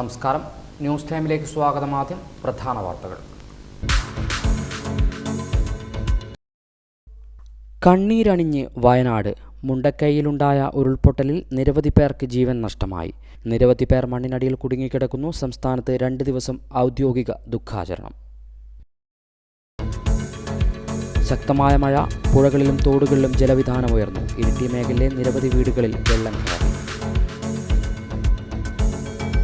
നമസ്കാരം. ന്യൂസ് ടൈമിലേക്ക് സ്വാഗതം. ആദ്യം പ്രധാന വാർത്തകൾ. കണ്ണീരണിഞ്ഞ് വയനാട്. മുണ്ടക്കൈയിലുണ്ടായ ഉരുൾപൊട്ടലിൽ നിരവധി പേർക്ക് ജീവൻ നഷ്ടമായി. നിരവധി പേർ മണ്ണിനടിയിൽ കുടുങ്ങിക്കിടക്കുന്നു. സംസ്ഥാനത്ത് 2 ദിവസം ഔദ്യോഗിക ദുഃഖാചരണം. ശക്തമായ മഴ. പുഴകളിലും തോടുകളിലും ജലവിധാനമുയർന്നു. ഇരിട്ടി മേഖലയിലെ നിരവധി വീടുകളിൽ വെള്ളം കയറി.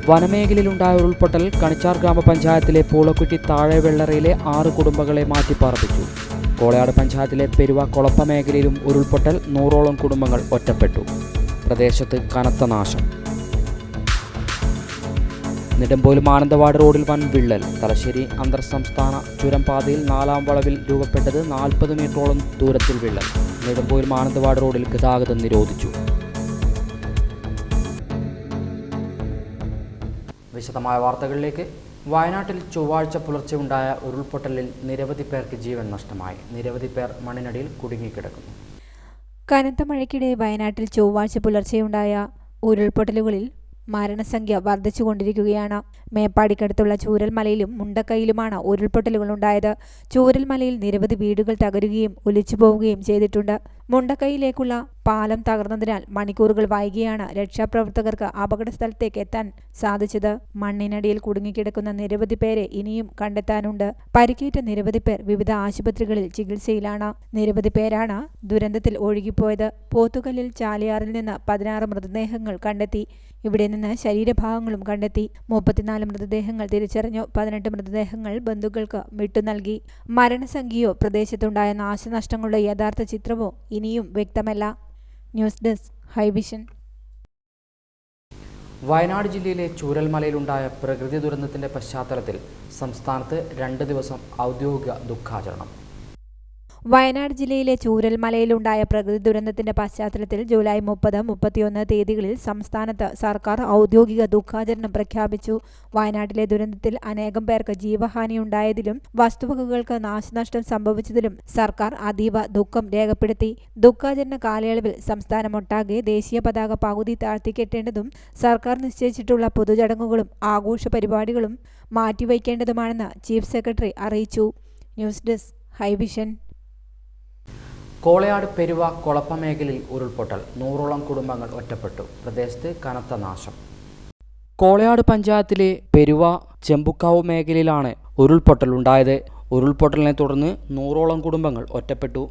വനമേഖലയിലുണ്ടായ ഉരുൾപൊട്ടൽ. കണിച്ചാർ ഗ്രാമപഞ്ചായത്തിലെ പൂളക്കുറ്റി താഴെ വെള്ളറയിലെ 6 കുടുംബങ്ങളെ മാറ്റിപ്പാർപ്പിച്ചു. കോളയാട് പഞ്ചായത്തിലെ പെരുവ കൊളപ്പ മേഖലയിലും ഉരുൾപൊട്ടൽ. 100ഓളം കുടുംബങ്ങൾ ഒറ്റപ്പെട്ടു. പ്രദേശത്ത് കനത്ത നാശം. നിലമ്പൂർ മാനന്തവാട് റോഡിൽ വൻ വിള്ളൽ. തലശ്ശേരി അന്തർ സംസ്ഥാന ചുരം പാതയിൽ 4ാം വളവിൽ രൂപപ്പെട്ടത് 40 മീറ്ററോളം ദൂരത്തിൽ വിള്ളൽ. നിലമ്പൂർ മാനന്തവാട് റോഡിൽ ഗതാഗതം നിരോധിച്ചു. വിശദമായ വാർത്തകളിലേക്ക്. വയനാട്ടിൽ ചൊവ്വാഴ്ച പുലർച്ചെ ഉണ്ടായ ഉരുൾപൊട്ടലിൽ നിരവധി പേർക്ക് ജീവൻ നഷ്ടമായി. നിരവധി പേർ മണ്ണിനടിയിൽ കുടുങ്ങിക്കിടക്കുന്നു. കനത്ത മഴയ്ക്കിടെ വയനാട്ടിൽ ചൊവ്വാഴ്ച പുലർച്ചെയുണ്ടായ ഉരുൾപൊട്ടലുകളിൽ മരണസംഖ്യ വർദ്ധിച്ചുകൊണ്ടിരിക്കുകയാണ്. മേപ്പാടിക്കടുത്തുള്ള ചൂരൽമലയിലും മുണ്ടക്കൈയിലുമാണ് ഉരുൾപൊട്ടലുകൾ ഉണ്ടായത്. ചൂരൽമലയിൽ നിരവധി വീടുകൾ തകരുകയും ഒലിച്ചുപോവുകയും ചെയ്തിട്ടുണ്ട്. മുണ്ടക്കൈയിലേക്കുള്ള പാലം തകർന്നതിനാൽ മണിക്കൂറുകൾ വൈകിയാണ് രക്ഷാപ്രവർത്തകർക്ക് അപകടസ്ഥലത്തേക്ക് എത്താൻ സാധിച്ചത്. മണ്ണിനടിയിൽ കുടുങ്ങിക്കിടക്കുന്ന നിരവധി പേരെ ഇനിയും കണ്ടെത്താനുണ്ട്. പരിക്കേറ്റ നിരവധി പേർ വിവിധ ആശുപത്രികളിൽ ചികിത്സയിലാണ്. നിരവധി പേരാണ് ദുരന്തത്തിൽ ഒഴുകിപ്പോയത്. പോത്തുകല്ലിൽ ചാലിയാറിൽ നിന്ന് 16 മൃതദേഹങ്ങൾ കണ്ടെത്തി. ഇവിടെ നിന്ന് ശരീരഭാഗങ്ങളും കണ്ടെത്തി. 34 മൃതദേഹങ്ങൾ തിരിച്ചറിഞ്ഞു. 18 മൃതദേഹങ്ങൾ ബന്ധുക്കൾക്ക് വിട്ടു നൽകി. മരണസംഖ്യയോ പ്രദേശത്തുണ്ടായ നാശനഷ്ടങ്ങളുടെ യഥാർത്ഥ ചിത്രമോ ഇനിയും വ്യക്തമല്ല. News desk Hi Vision. വയനാട് ജില്ലയിലെ ചൂരൽമലയിലുണ്ടായ പ്രകൃതി ദുരന്തത്തിന്റെ പശ്ചാത്തലത്തിൽ സംസ്ഥാനത്ത് 2 ദിവസം ഔദ്യോഗിക ദുഃഖാചരണം. വയനാട് ജില്ലയിലെ ചൂരൽമലയിലുണ്ടായ പ്രകൃതി ദുരന്തത്തിന്റെ പശ്ചാത്തലത്തിൽ ജൂലൈ 30, 31 തീയതികളിൽ സംസ്ഥാനത്ത് സർക്കാർ ഔദ്യോഗിക ദുഃഖാചരണം പ്രഖ്യാപിച്ചു. വയനാട്ടിലെ ദുരന്തത്തിൽ അനേകം പേർക്ക് ജീവഹാനിയുണ്ടായതിലും വസ്തുവകകൾക്ക് നാശനഷ്ടം സംഭവിച്ചതിലും സർക്കാർ അതീവ ദുഃഖം രേഖപ്പെടുത്തി. ദുഃഖാചരണ കാലയളവിൽ സംസ്ഥാനമൊട്ടാകെ ദേശീയ പതാക പകുതി താഴ്ത്തിക്കെട്ടേണ്ടതും സർക്കാർ നിശ്ചയിച്ചിട്ടുള്ള പൊതുചടങ്ങുകളും ആഘോഷ പരിപാടികളും മാറ്റിവയ്ക്കേണ്ടതുമാണെന്ന് ചീഫ് സെക്രട്ടറി അറിയിച്ചു. News desk Hivision. Kolayad Peruva Kolappa മേഖലയിൽ ഉരുൾപൊട്ടൽ. 100ഓളം കുടുംബങ്ങൾ ഒറ്റപ്പെട്ടു. പ്രദേശത്ത് കനത്ത നാശം. കോളയാട് പഞ്ചായത്തിലെ പെരുവ ചെമ്പുക്കാവ് മേഖലയിലാണ് ഉരുൾപൊട്ടലുണ്ടായത്. ഉരുൾപൊട്ടലിനെ തുടർന്ന് 100ഓളം കുടുംബങ്ങൾ ഒറ്റപ്പെട്ടു.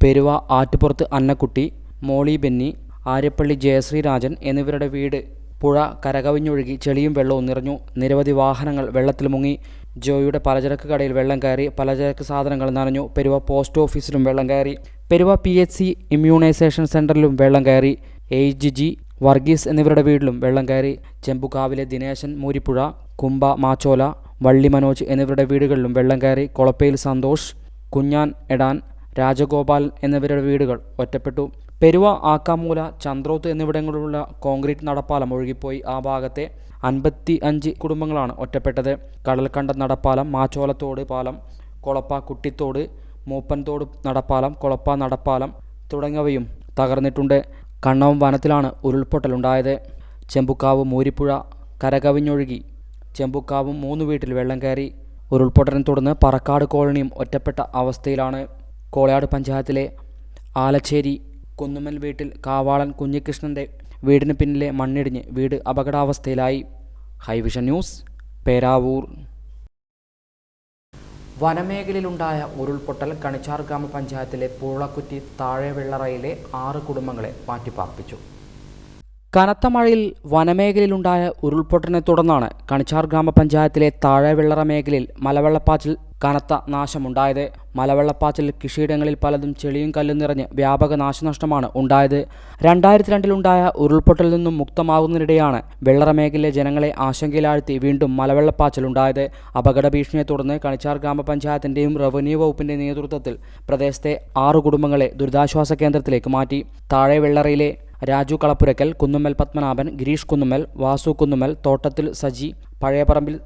പെരുവ ആറ്റുപുറത്ത് അന്നക്കുട്ടി, മോളി ബെന്നി, ആര്യപ്പള്ളി ജയശ്രീ രാജൻ എന്നിവരുടെ വീട് പുഴ കരകവിഞ്ഞൊഴുകി ചെളിയും വെള്ളവും നിറഞ്ഞു. നിരവധി വാഹനങ്ങൾ വെള്ളത്തിൽ മുങ്ങി. ജോയിയുടെ പലചരക്ക് കടയിൽ വെള്ളം കയറി. പലചരക്ക് സാധനങ്ങൾ നനഞ്ഞു. പെരുവ പോസ്റ്റ് ഓഫീസിലും വെള്ളം കയറി. പെരുവ PHC ഇമ്മ്യൂണൈസേഷൻ സെന്ററിലും വെള്ളം കയറി. AGG വർഗീസ് എന്നിവരുടെ വീട്ടിലും വെള്ളം കയറി. ചെമ്പുകാവിലെ ദിനേശൻ, മൂരിപ്പുഴ, കുമ്പ, മാച്ചോല, വള്ളി മനോജ് എന്നിവരുടെ വീടുകളിലും വെള്ളം കയറി. കൊളപ്പയിൽ സന്തോഷ്, കുഞ്ഞാൻ എടാൻ, രാജഗോപാലൻ എന്നിവരുടെ വീടുകൾ ഒറ്റപ്പെട്ടു. പെരുവ ആക്കാമൂല, ചന്ദ്രോത്ത് എന്നിവിടങ്ങളിലുള്ള കോൺക്രീറ്റ് നടപ്പാലം ഒഴുകിപ്പോയി. ആ ഭാഗത്തെ 55 കുടുംബങ്ങളാണ് ഒറ്റപ്പെട്ടത്. കടൽക്കണ്ടം നടപ്പാലം, മാച്ചോലത്തോട് പാലം, കൊളപ്പ കുട്ടിത്തോട്, മൂപ്പൻതോട് നടപ്പാലം, കൊളപ്പ നടപ്പാലം തുടങ്ങിയവയും തകർന്നിട്ടുണ്ട്. കണ്ണവം വനത്തിലാണ് ഉരുൾപൊട്ടലുണ്ടായത്. ചെമ്പുക്കാവ് മൂരിപ്പുഴ കരകവിഞ്ഞൊഴുകി. ചെമ്പുക്കാവും 3 വീട്ടിൽ വെള്ളം കയറി. ഉരുൾപൊട്ടലിനെ തുടർന്ന് പറക്കാട് കോളനിയും ഒറ്റപ്പെട്ട അവസ്ഥയിലാണ്. കോളയാട് പഞ്ചായത്തിലെ ആലച്ചേരി കുന്നുമ്മൽ വീട്ടിൽ കാവാളൻ കുഞ്ഞികൃഷ്ണൻ്റെ വീടിന് പിന്നിലെ മണ്ണിടിഞ്ഞ് വീട് അപകടാവസ്ഥയിലായി. ഹൈവിഷൻ ന്യൂസ്, പേരാവൂർ. വനമേഖലയിലുണ്ടായ ഉരുൾപൊട്ടൽ. കണിച്ചാർ ഗ്രാമപഞ്ചായത്തിലെ പൂളക്കുറ്റി താഴെ വെള്ളറയിലെ 6 കുടുംബങ്ങളെ മാറ്റിപ്പാർപ്പിച്ചു. കനത്ത മഴയിൽ വനമേഖലയിലുണ്ടായ ഉരുൾപൊട്ടലിനെ തുടർന്നാണ് കണിച്ചാർ ഗ്രാമപഞ്ചായത്തിലെ താഴെ വെള്ളറ മേഖലയിൽ മലവെള്ളപ്പാച്ചിൽ കനത്ത നാശമുണ്ടായത്. മലവെള്ളപ്പാച്ചിൽ കൃഷിയിടങ്ങളിൽ പലതും ചെളിയും കല്ലും നിറഞ്ഞ് വ്യാപക നാശനഷ്ടമാണ് ഉണ്ടായത്. 2002-ലുണ്ടായ ഉരുൾപൊട്ടലിൽ നിന്നും മുക്തമാകുന്നതിനിടെയാണ് വെള്ളറ മേഖലയിലെ ജനങ്ങളെ ആശങ്കയിലാഴ്ത്തി വീണ്ടും മലവെള്ളപ്പാച്ചിലുണ്ടായത്. അപകട ഭീഷണിയെ തുടർന്ന് കണിച്ചാർ ഗ്രാമപഞ്ചായത്തിന്റെയും റവന്യൂ വകുപ്പിന്റെ നേതൃത്വത്തിൽ പ്രദേശത്തെ 6 കുടുംബങ്ങളെ ദുരിതാശ്വാസ കേന്ദ്രത്തിലേക്ക് മാറ്റി. താഴെ വെള്ളറയിലെ രാജു കളപ്പുരക്കൽ, കുന്നുമ്മൽ പത്മനാഭൻ, ഗിരീഷ് കുന്നുമ്മൽ, വാസു കുന്നുമ്മൽ, തോട്ടത്തിൽ സജി, പഴയപറമ്പിൽ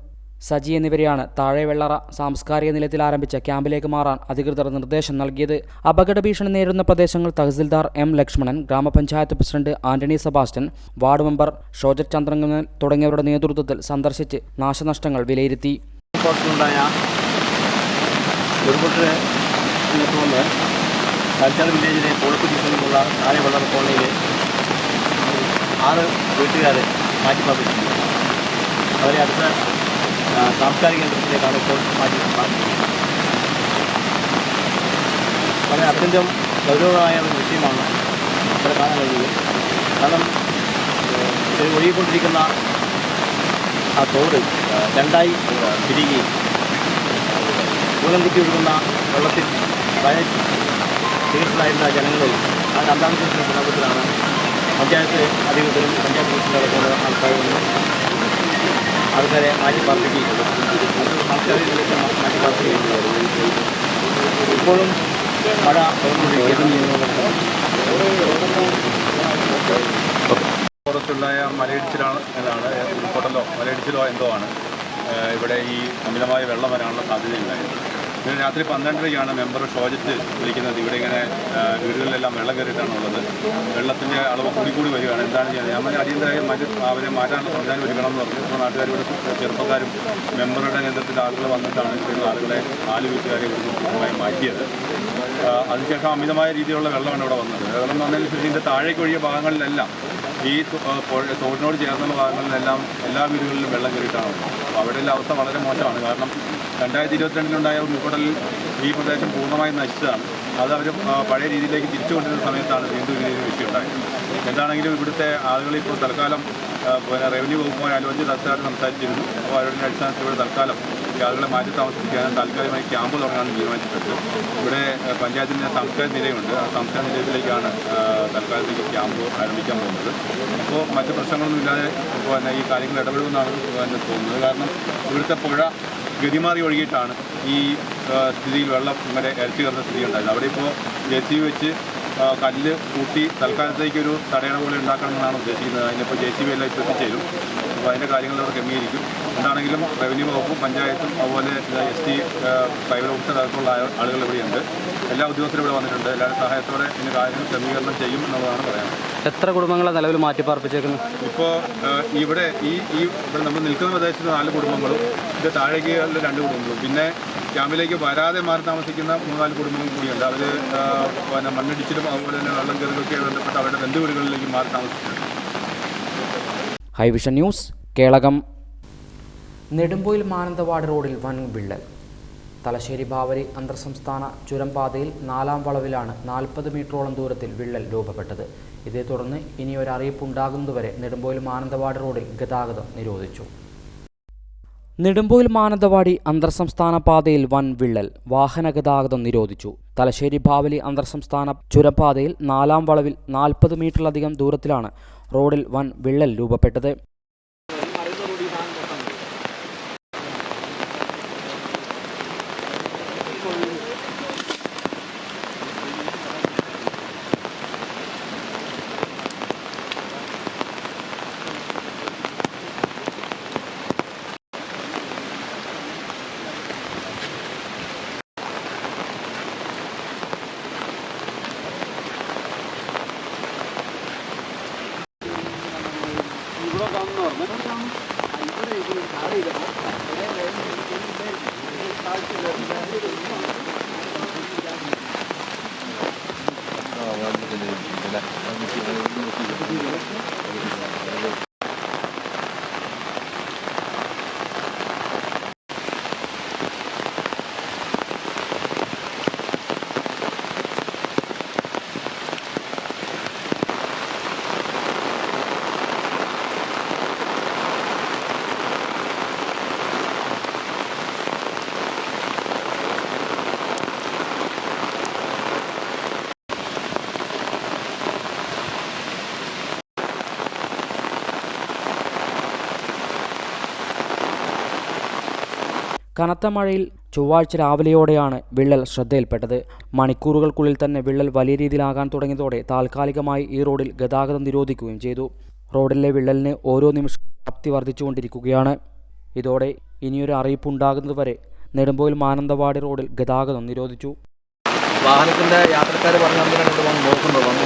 സജി എന്നിവരെയാണ് താഴെ വെള്ളറ സാംസ്കാരിക നിലയത്തിൽ ആരംഭിച്ച ക്യാമ്പിലേക്ക് മാറാൻ അധികൃതർ നിർദ്ദേശം നൽകിയത്. അപകട ഭീഷണി നേരിടുന്ന പ്രദേശങ്ങൾ tahsildar M Lakshmanan, grama panchayat president Antony Sebastian, ward member Shojet Chandran തുടങ്ങിയവരുടെ നേതൃത്വത്തിൽ സന്ദർശിച്ച് നാശനഷ്ടങ്ങൾ വിലയിരുത്തി. കൾച്ചർ വില്ലേജിലെ കോളപ്പുരി സമീപമുള്ള താഴെ വെള്ളറ കോളനിയിലെ 6 വീട്ടുകാരെ മാറ്റിപ്പാർപ്പിച്ചിട്ടുണ്ട്. അവരെ അടുത്ത സാംസ്കാരിക കേന്ദ്രത്തിലേക്കാണ് ഇപ്പോൾ മാറ്റിപ്പാർപ്പിക്കുന്നത്. വളരെ അത്യന്തം ഗൗരവമായ ഒരു വിഷയമാണ് ഇവിടെ കാണാൻ കഴിയുന്നത്. കാരണം ഒഴുകിക്കൊണ്ടിരിക്കുന്ന ആ തോട് 2ആയി തിരികെയും മൂലം കുത്തി ഒഴുകുന്ന വെള്ളത്തിൽ ചികിത്സയിലായിരുന്ന ജനങ്ങളിൽ ആ 2ാം ദിവസത്തെ സന്ദർഭത്തിലാണ് പഞ്ചായത്ത് അധികൃതരും പഞ്ചായത്ത് പ്രസിഡന്റും ആൾക്കാരും ആൾക്കാരെ മാറ്റിപ്പാർപ്പിക്കുകയും സാംസ്കാരിക നിലയ്ക്ക് മാറ്റിപ്പാർപ്പിക്കുകയും ഇപ്പോഴും മഴ പുറത്തുണ്ടായ മലയിടിച്ചിലാണ് എന്നാണ്, ഉരുൾപൊട്ടലോ മലയിടിച്ചിലോ എന്തോ ആണ് ഇവിടെ ഈ അമിതമായ വെള്ളം വരാനുള്ള സാധ്യതയുണ്ടായത്. ഇങ്ങനെ രാത്രി 12:30ക്കാണ് മെമ്പർ ഷോജറ്റ് വിളിക്കുന്നത്. ഇവിടെ ഇങ്ങനെ വീടുകളിലെല്ലാം വെള്ളം കയറിയിട്ടാണുള്ളത്. വെള്ളത്തിൻ്റെ അളവ് കൂടി വരികയാണ്. എന്താണ് ചെയ്യുന്നത്? ഞാൻ അടിയന്തരമായി അവരെ മാറ്റാനുള്ള സംവിധാനം ഒരുക്കണം എന്ന് പറഞ്ഞു. ഇപ്പോൾ നാട്ടുകാർ ഇവിടെ ചെറുപ്പക്കാരും മെമ്പറുടെ നേതൃത്വത്തിൽ ആളുകൾ വന്നിട്ടാണ് ഇവിടെയുള്ള ആളുകളെ 4 വീട്ടുകാരെ പൂർണ്ണമായി മാറ്റിയത്. അതിനുശേഷം അമിതമായ രീതിയിലുള്ള വെള്ളമാണ് ഇവിടെ വന്നത്. വെള്ളം വന്നതിന് ശേഷം ഇതിൻ്റെ താഴേക്ക് ഒഴിയ ഭാഗങ്ങളിലെല്ലാം ഈ തോടിനോട് ചേർന്നുള്ള ഭാഗങ്ങളിലെല്ലാം എല്ലാ വീടുകളിലും വെള്ളം കയറിയിട്ടാണ്. അപ്പോൾ അവിടെയുള്ള അവസ്ഥ വളരെ മോശമാണ്. കാരണം 2022-ലുണ്ടായ ഉരുൾപൊട്ടലിൽ ഈ പ്രദേശം പൂർണ്ണമായും നശിച്ചതാണ്. അത് അവർ പഴയ രീതിയിലേക്ക് തിരിച്ചു കൊണ്ടിരുന്ന സമയത്താണ് വീണ്ടും ഇതിനൊരു വിഷയം ഉണ്ടായത്. എന്താണെങ്കിലും ഇവിടുത്തെ ആളുകൾ ഇപ്പോൾ തൽക്കാലം റവന്യൂ വകുപ്പുമായി ആലോചിച്ച് തൽക്കാലം സംസാരിച്ചിരുന്നു. അപ്പോൾ അവരുടെ അടിസ്ഥാനത്തിൽ ഇവിടെ തൽക്കാലം ഈ ആളുകളെ മാറ്റി താമസിപ്പിക്കാനും താൽക്കാലികമായി ക്യാമ്പ് തുടങ്ങാനും തീരുമാനിച്ചിട്ടുണ്ട്. ഇവിടെ പഞ്ചായത്തിൻ്റെ സാംസ്കാരിക നിലയമുണ്ട്. ആ സാംസ്കാരിക നിലയത്തിലേക്കാണ് തൽക്കാലത്തേക്ക് ക്യാമ്പ് ആരംഭിക്കാൻ പോകുന്നത്. അപ്പോൾ മറ്റ് പ്രശ്നങ്ങളൊന്നും ഇല്ലാതെ ഇപ്പോൾ ഈ കാര്യങ്ങൾ ഇടപെടുമെന്നാണ് തോന്നുന്നത്. കാരണം ഇവിടുത്തെ പുഴ ഗതിമാറി ഒഴുകിയിട്ടാണ് ഈ സ്ഥിതിയിൽ വെള്ളം ഇങ്ങനെ ഇരച്ചു കയറുന്ന സ്ഥിതി ഉണ്ടായത്. അവിടെ ഇപ്പോൾ JCB വെച്ച് കല്ല് കൂട്ടി തൽക്കാലത്തേക്കൊരു തടയണ പോലെ ഉണ്ടാക്കണമെന്നാണ് ഉദ്ദേശിക്കുന്നത്. അതിനിപ്പോൾ JCB എല്ലാം ഇപ്പോൾ എത്തിച്ചേരും. അപ്പോൾ അതിൻ്റെ കാര്യങ്ങളോട് ക്രമീകരിക്കും. എന്താണെങ്കിലും റവന്യൂ വകുപ്പും പഞ്ചായത്തും അതുപോലെ ST ഫൈബർ ഓഫീസർ അടക്കമുള്ള ആളുകൾ ഇവിടെയുണ്ട്. എല്ലാ ഉദ്യോഗസ്ഥരും ഇവിടെ വന്നിട്ടുണ്ട്. എല്ലാവരുടെ സഹായത്തോടെ ഇതിൻ്റെ കാര്യങ്ങൾ ക്രമീകരണം ചെയ്യും എന്നുള്ളതാണ് പറയാനുള്ളത്. എത്ര കുടുംബങ്ങളെ നിലവിൽ മാറ്റിപ്പാർപ്പിച്ചേക്കുന്നത്? ഇപ്പോൾ ഇവിടെ ഇവിടെ നമ്മൾ നിൽക്കുന്ന പ്രദേശത്ത് 4 കുടുംബങ്ങളും ഇതിൻ്റെ താഴേക്ക് 2 കുടുംബങ്ങളും പിന്നെ ക്യാമ്പിലേക്ക് വരാതെ മാറി താമസിക്കുന്ന 3-4 കുടുംബങ്ങൾ കൂടിയുണ്ട്. അവർ മണ്ണിടിച്ചിലും അതുപോലെ തന്നെ വെള്ളം കയറിയൊക്കെ ബന്ധപ്പെട്ട് അവരുടെ ബന്ധുവീടുകളിലേക്ക് മാറി താമസിച്ചിട്ടുണ്ട്. ഹൈവിഷൻ ന്യൂസ്, കേളകം. നെടുമ്പോയിൽ മാനന്തവാടി റോഡിൽ വൻ വിള്ളൽ. തലശ്ശേരി ബാവലി അന്തർ സംസ്ഥാന ചുരംപാതയിൽ 4-ാം വളവിലാണ് 40 മീറ്ററോളം ദൂരത്തിൽ വിള്ളൽ രൂപപ്പെട്ടത്. ഇതേ തുടർന്ന് ഇനിയൊരറിയിപ്പുണ്ടാകുന്നതുവരെ നെടുമ്പോയിൽ മാനന്തവാടി റോഡിൽ ഗതാഗതം നിരോധിച്ചു. നെടുമ്പോയിൽ മാനന്തവാടി അന്തർ സംസ്ഥാന പാതയിൽ വൻ വിള്ളൽ, വാഹന ഗതാഗതം നിരോധിച്ചു. തലശ്ശേരി ബാവലി അന്തർ സംസ്ഥാന ചുരംപാതയിൽ 4-ാം വളവിൽ 40 മീറ്ററിലധികം ദൂരത്തിലാണ് റോഡിൽ വൻ വിള്ളൽ രൂപപ്പെട്ടത്. കനത്ത മഴയിൽ ചൊവ്വാഴ്ച രാവിലെയോടെയാണ് വിള്ളൽ ശ്രദ്ധയിൽപ്പെട്ടത്. മണിക്കൂറുകൾക്കുള്ളിൽ തന്നെ വിള്ളൽ വലിയ രീതിയിലാകാൻ തുടങ്ങിയതോടെ താൽക്കാലികമായി ഈ റോഡിൽ ഗതാഗതം നിരോധിക്കുകയും ചെയ്തു. റോഡിലെ വിള്ളലിന് ഓരോ നിമിഷവും വ്യാപ്തി വർദ്ധിച്ചുകൊണ്ടിരിക്കുകയാണ്. ഇതോടെ ഇനിയൊരു അറിയിപ്പുണ്ടാകുന്നതുവരെ നെടുമ്പോയിൽ മാനന്തവാടി റോഡിൽ ഗതാഗതം നിരോധിച്ചു. വാഹനത്തിൻ്റെ യാത്രക്കാർ പറഞ്ഞിട്ട് വന്ന്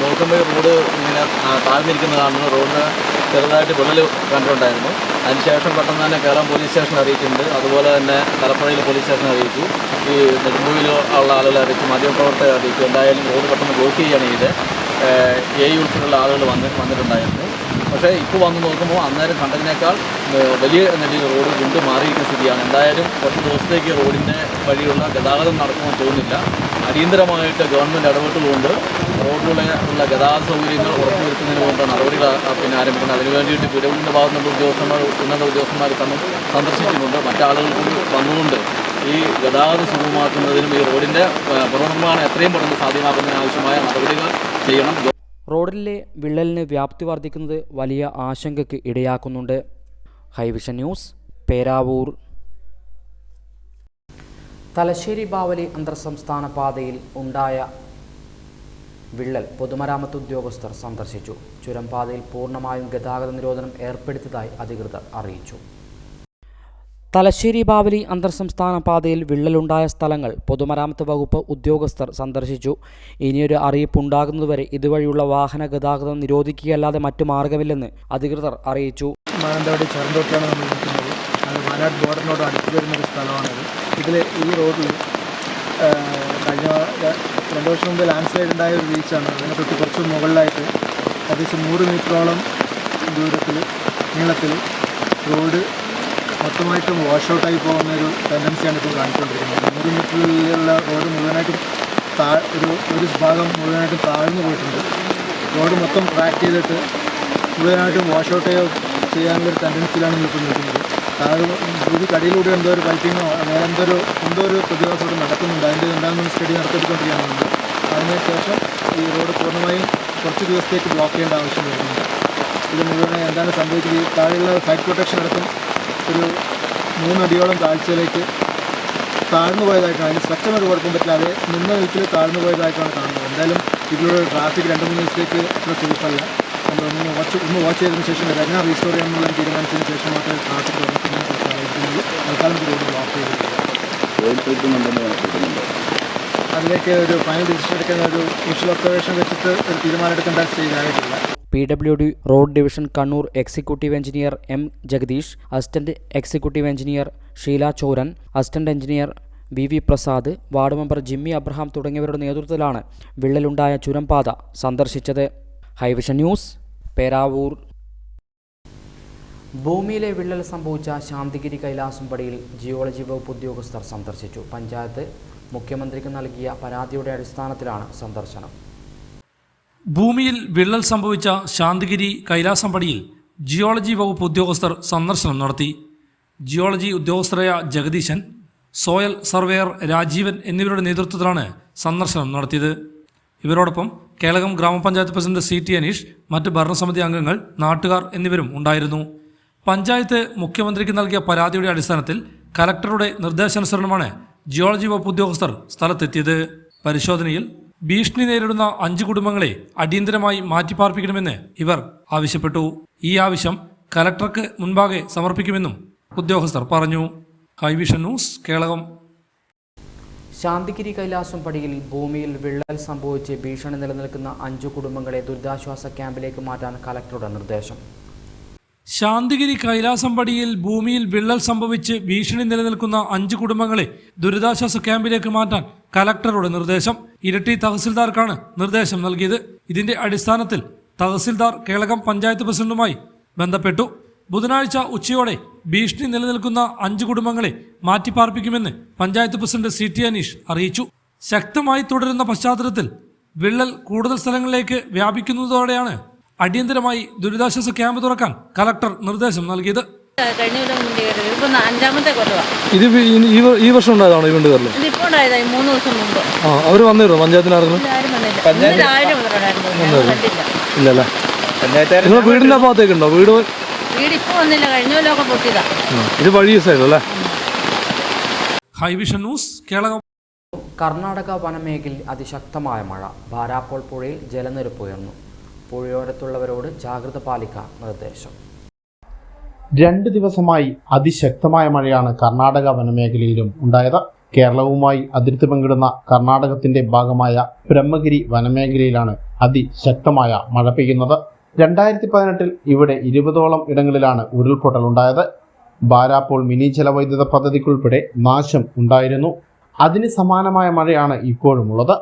നോക്കുമ്പോൾ റോഡ് ഇങ്ങനെ താഴ്ന്നിരിക്കുന്ന കാണുന്നു. റോഡിന് ചെറുതായിട്ട് വിള്ളൽ കണ്ടിട്ടുണ്ടായിരുന്നു. അതിനുശേഷം പെട്ടെന്ന് തന്നെ കേരളം പോലീസ് സ്റ്റേഷൻ അറിയിച്ചിട്ടുണ്ട്. അതുപോലെ തന്നെ തലപ്പുഴയിൽ പോലീസ് സ്റ്റേഷൻ അറിയിച്ചു. ഈ നെടുമ്പൂയിൽ ഉള്ള ആളുകളെ അറിയിച്ചു, മാധ്യമപ്രവർത്തകരെ അറിയിച്ചു. എന്തായാലും റോഡ് പെട്ടെന്ന് ബ്ലോക്ക് ചെയ്യുകയാണ് ചെയ്ത് ഉൾപ്പെടെയുള്ള ആളുകൾ വന്നിട്ടുണ്ടായിരുന്നു. പക്ഷേ ഇപ്പോൾ വന്ന് നോക്കുമ്പോൾ അന്നേരം കണ്ടതിനേക്കാൾ വലിയ നിലയിൽ റോഡ് വീണ്ടും മാറിയിരിക്കുന്ന സ്ഥിതിയാണ്. എന്തായാലും കുറച്ച് ദിവസത്തേക്ക് റോഡിൻ്റെ വഴിയുള്ള ഗതാഗതം നടക്കുമെന്ന് തോന്നുന്നില്ല. അടിയന്തരമായിട്ട് ഗവൺമെൻറ് ഇടപെട്ടുകൊണ്ട് റോഡിലുള്ള ഗതാഗത സൗകര്യങ്ങൾ ഉറപ്പുവരുത്തുന്നതിന് വേണ്ട നടപടികൾ ആരംഭിക്കുന്നത്. അതിനു വേണ്ടിയിട്ട് പിഴവിൻ്റെ ഭാഗത്ത് നിന്ന് ഉന്നത ഉദ്യോഗസ്ഥന്മാർ സന്ദർശിച്ചിട്ടുണ്ട്. മറ്റാളുകൾ കൂടി വന്നുകൊണ്ട് ഈ ഗതാഗതം സുഗമമാക്കുന്നതിനും ഈ റോഡിൻ്റെ പുനർനിർമ്മാണം എത്രയും പെട്ടെന്ന് സാധ്യമാക്കുന്നതിന് ആവശ്യമായ നടപടികൾ ചെയ്യണം. റോഡിലെ വിള്ളലിന് വ്യാപ്തി വർദ്ധിക്കുന്നത് വലിയ ആശങ്കയ്ക്ക് ഇടയാക്കുന്നുണ്ട്. ഹൈവിഷൻ ന്യൂസ്, പേരാവൂർ. തലശ്ശേരി ബാവലി അന്തർ സംസ്ഥാന പാതയിൽ ഉണ്ടായ വിള്ളൽ പൊതുമരാമത്ത് ഉദ്യോഗസ്ഥർ സന്ദർശിച്ചു. ചുരം പാതയിൽ പൂർണ്ണമായും ഗതാഗത നിരോധനം ഏർപ്പെടുത്തിയതായി അധികൃതർ അറിയിച്ചു. തലശ്ശേരി ബാവലി അന്തർ സംസ്ഥാന പാതയിൽ വിള്ളലുണ്ടായ സ്ഥലങ്ങൾ പൊതുമരാമത്ത് വകുപ്പ് ഉദ്യോഗസ്ഥർ സന്ദർശിച്ചു. ഇനിയൊരു അറിയിപ്പുണ്ടാകുന്നതുവരെ ഇതുവഴിയുള്ള വാഹന ഗതാഗതം നിരോധിക്കുകയല്ലാതെ മറ്റു മാർഗമില്ലെന്ന് അധികൃതർ അറിയിച്ചു. മാനന്തവാടി ചെറുന്തോട്ടിലാണ് നമ്മൾ നിൽക്കുന്നത്. അത് വയനാട് ബോർഡറിനോട് അടുത്ത് വരുന്നൊരു സ്ഥലമാണിത്. ഈ റോഡിൽ കഴിഞ്ഞ 2 വർഷം മുമ്പ് ലാൻഡ് സ്ലൈഡ് ഉണ്ടായ ഒരു ബീച്ചാണ്. അതിനെ തൊട്ട് കുറച്ച് മുകളിലായിട്ട് ഏകദേശം 100 മീറ്ററോളം നീളത്തിൽ റോഡ് മൊത്തമായിട്ടും വാഷൗട്ടായി പോകുന്നൊരു ടെൻഡൻസിയാണ് ഇപ്പോൾ കാണിച്ചുകൊണ്ടിരിക്കുന്നത്. 100 മീറ്ററിലുള്ള റോഡ് മുഴുവനായിട്ടും ഒരു ഭാഗം മുഴുവനായിട്ടും താഴ്ന്നു പോയിട്ടുണ്ട്. റോഡ് മൊത്തം ക്രാക്ക് ചെയ്തിട്ട് മുഴുവനായിട്ടും വാഷൗട്ട് ചെയ്യാനുള്ളൊരു ടെൻഡൻസിയിലാണ് ഇപ്പോൾ നിൽക്കുന്നത്. കടിയിലൂടെ എന്തോ ഒരു പൈപ്പിങ്ങോ അങ്ങനെ എന്തോ ഒരു പ്രതിഭാസം ഇവിടെ നടക്കുന്നുണ്ട്. അതിൻ്റെ എന്താണെന്ന് സ്റ്റഡി നടത്തിക്കൊണ്ടിരിക്കുകയാണെന്നുണ്ട്. അതിനുശേഷം ഈ റോഡ് പൂർണ്ണമായും കുറച്ച് ദിവസത്തേക്ക് ബ്ലോക്ക് ചെയ്യേണ്ട ആവശ്യം വരുന്നുണ്ട്. ഇത് മുഴുവൻ എന്താണ് സംഭവിച്ചത്? ഈ താഴെയുള്ള സൈഡ് പ്രൊട്ടക്ഷൻ അടക്കം ഒരു 3 അടിയോളം താഴ്ചയിലേക്ക് താഴ്ന്നു പോയതായിട്ടാണ്. അതിന് സ്ട്രക്ചർ കൊടുക്കാൻ പറ്റില്ല. അത് നിന്ന വീട്ടിൽ താഴ്ന്നു പോയതായിട്ടാണ് കാണുന്നത്. എന്തായാലും ഇതിലൂടെ ട്രാഫിക് 2-3 ദിവസത്തേക്ക് ഇത്ര സേഫല്ല. നമ്മളൊന്ന് വാച്ച് ചെയ്തതിന് ശേഷം എങ്ങനെ റീസ്റ്റോർ ചെയ്യാമെന്നുള്ള തീരുമാനിച്ചതിന് ശേഷം മാത്രമേ ട്രാഫിക് തൽക്കാലം റോഡ് ബ്ലോക്ക് ചെയ്തിട്ടുണ്ട്. അതിലേക്ക് ഒരു ഫൈനൽ ഡിസിഷൻ എടുക്കുന്ന ഒരു വിഷ്വൽ ഒബ്സർവേഷൻ വെച്ചിട്ട് ഒരു തീരുമാനം എടുക്കേണ്ട സ്റ്റേജായിട്ടില്ല. PWD road division Kannur executive engineer M. Jagadish, assistant executive engineer Sheela Choran, assistant engineer VV Prasad, ward member Jimmy Abraham തുടങ്ങിയവരുടെ നേതൃത്വത്തിലാണ് വിള്ളലുണ്ടായ ചുരംപാത സന്ദർശിച്ചത്. Hivision news, Peravoor. ഭൂമിയിലെ വിള്ളൽ സംഭവിച്ച ശാന്തിഗിരി കൈലാസംപടിയിൽ ജിയോളജി വകുപ്പ് ഉദ്യോഗസ്ഥർ സന്ദർശിച്ചു. പഞ്ചായത്ത് മുഖ്യമന്ത്രിക്ക് നൽകിയ പരാതിയുടെ അടിസ്ഥാനത്തിലാണ് സന്ദർശനം. ഭൂമിയിൽ വിള്ളൽ സംഭവിച്ച ശാന്തിഗിരി കൈലാസംപടിയിൽ ജിയോളജി വകുപ്പ് ഉദ്യോഗസ്ഥർ സന്ദർശനം നടത്തി. ജിയോളജി ഉദ്യോഗസ്ഥരായ ജഗദീശൻ, സോയൽ സർവേയർ രാജീവൻ എന്നിവരുടെ നേതൃത്വത്തിലാണ് സന്ദർശനം നടത്തിയത്. ഇവരോടൊപ്പം കേളകം ഗ്രാമപഞ്ചായത്ത് പ്രസിഡന്റ് CT അനീഷ്, മറ്റ് ഭരണസമിതി അംഗങ്ങൾ, നാട്ടുകാർ എന്നിവരും ഉണ്ടായിരുന്നു. പഞ്ചായത്ത് മുഖ്യമന്ത്രിക്ക് നൽകിയ പരാതിയുടെ അടിസ്ഥാനത്തിൽ കലക്ടറുടെ നിർദ്ദേശാനുസരണമാണ് ജിയോളജി വകുപ്പ് ഉദ്യോഗസ്ഥർ സ്ഥലത്തെത്തിയത്. പരിശോധനയിൽ ഭീഷണി നേരിടുന്ന 5 കുടുംബങ്ങളെ അടിയന്തരമായി മാറ്റിപ്പാർപ്പിക്കണമെന്ന് ഇവർ ആവശ്യപ്പെട്ടു. ഈ ആവശ്യം കലക്ടർക്ക് മുൻപാകെ സമർപ്പിക്കുമെന്നും ഉദ്യോഗസ്ഥർ പറഞ്ഞു. ഹൈവിഷൻ ന്യൂസ്, കേളകം. ശാന്തിഗിരി കൈലാസംപടിയിൽ ഭൂമിയിൽ വിള്ളൽ സംഭവിച്ച് ഭീഷണി നിലനിൽക്കുന്ന 5 കുടുംബങ്ങളെ ദുരിതാശ്വാസ ക്യാമ്പിലേക്ക് മാറ്റാൻ കലക്ടറുടെ നിർദ്ദേശം. ശാന്തിഗിരി കൈലാസംപടിയിൽ ഭൂമിയിൽ വിള്ളൽ സംഭവിച്ച് ഭീഷണി നിലനിൽക്കുന്ന 5 കുടുംബങ്ങളെ ദുരിതാശ്വാസ ക്യാമ്പിലേക്ക് മാറ്റാൻ കലക്ടറുടെ നിർദ്ദേശം. ഇരിട്ടി തഹസിൽദാർക്കാണ് നിർദ്ദേശം നൽകിയത്. ഇതിന്റെ അടിസ്ഥാനത്തിൽ തഹസിൽദാർ കേളകം പഞ്ചായത്ത് പ്രസിഡന്റുമായി ബന്ധപ്പെട്ടു. ബുധനാഴ്ച ഉച്ചയോടെ ഭീഷണി നിലനിൽക്കുന്ന 5 കുടുംബങ്ങളെ മാറ്റിപ്പാർപ്പിക്കുമെന്ന് പഞ്ചായത്ത് പ്രസിഡന്റ് CT അനീഷ് അറിയിച്ചു. ശക്തമായി തുടരുന്ന പശ്ചാത്തലത്തിൽ വിള്ളൽ കൂടുതൽ സ്ഥലങ്ങളിലേക്ക് വ്യാപിക്കുന്നതോടെയാണ് അടിയന്തരമായി ദുരിതാശ്വാസ ക്യാമ്പ് തുറക്കാൻ കലക്ടർ നിർദ്ദേശം നൽകിയത്. ഇത് ഈ വർഷം ഉണ്ടായതാണോ? ഇവണ്ട് കയറല് അവർ വന്നിരുന്നു പഞ്ചായത്തിനായിരുന്നു? ഇല്ലല്ലേ. നിങ്ങൾ വീടിന്റെ ഭാഗത്തേക്കുണ്ടോ? വീട് ഇപ്പൊ വന്നില്ല, കഴിഞ്ഞ കൊല്ലമൊക്കെ പൊട്ടിയതാ. ഇത് വഴി സൈഡ് അല്ലേ? ഹൈവിഷൻ ന്യൂസ് കേളകം. കർണാടക വനമേഖലയിൽ അതിശക്തമായ മഴ. ബാരാപ്പോൾ പുഴയിൽ ജലനിരപ്പ് ഉയർന്നു. പുഴയോരത്തുള്ളവരോട് ജാഗ്രത പാലിക്കാൻ നിർദ്ദേശം. 2 ദിവസമായി അതിശക്തമായ മഴയാണ് കർണാടക വനമേഖലയിലും ഉണ്ടായത്. കേരളവുമായി അതിർത്തി പങ്കിടുന്ന കർണാടകത്തിന്റെ ഭാഗമായ ബ്രഹ്മഗിരി വനമേഖലയിലാണ് അതിശക്തമായ മഴ പെയ്യുന്നത്. 2018 ഇവിടെ 20ഓളം ഇടങ്ങളിലാണ് ഉരുൾപൊട്ടലുണ്ടായത്. ബാരാപ്പോൾ മിനി ജലവൈദ്യുത പദ്ധതിക്കുൾപ്പെടെ നാശം ഉണ്ടായിരുന്നു. അതിന് സമാനമായ മഴയാണ് ഇപ്പോഴുമുള്ളത്.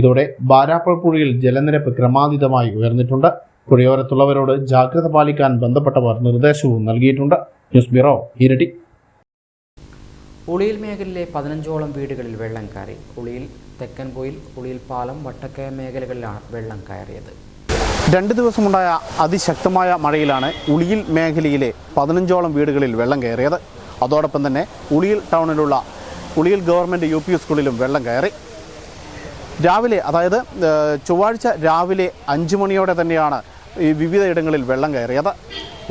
ഇതോടെ ബാരാപ്പോൾ പുഴയിൽ ജലനിരപ്പ് ക്രമാതീതമായി ഉയർന്നിട്ടുണ്ട്. പുഴയോരത്തുള്ളവരോട് ജാഗ്രത പാലിക്കാൻ ബന്ധപ്പെട്ടവർ നിർദ്ദേശവും നൽകിയിട്ടുണ്ട്. ന്യൂസ് ബ്യൂറോ, ഇരട്ടി. ഉളിയിൽ മേഖലയിലെ 15ഓളം വീടുകളിൽ വെള്ളം കയറി. ഉളിയിൽ തെക്കൻകോയിൽ, ഉളിയിൽ പാലം, വട്ടക്കയ മേഖലകളിലാണ് വെള്ളം കയറിയത്. 2 ദിവസമുണ്ടായ അതിശക്തമായ മഴയിലാണ് ഉളിയിൽ മേഖലയിലെ 15ഓളം വീടുകളിൽ വെള്ളം കയറിയത്. അതോടൊപ്പം തന്നെ ഉളിയിൽ ടൗണിലുള്ള ഉളിയിൽ ഗവൺമെൻറ് UP സ്കൂളിലും വെള്ളം കയറി. രാവിലെ, അതായത് ചൊവ്വാഴ്ച രാവിലെ 5 മണിയോടെ തന്നെയാണ് ഈ വിവിധ ഇടങ്ങളിൽ വെള്ളം കയറിയത്.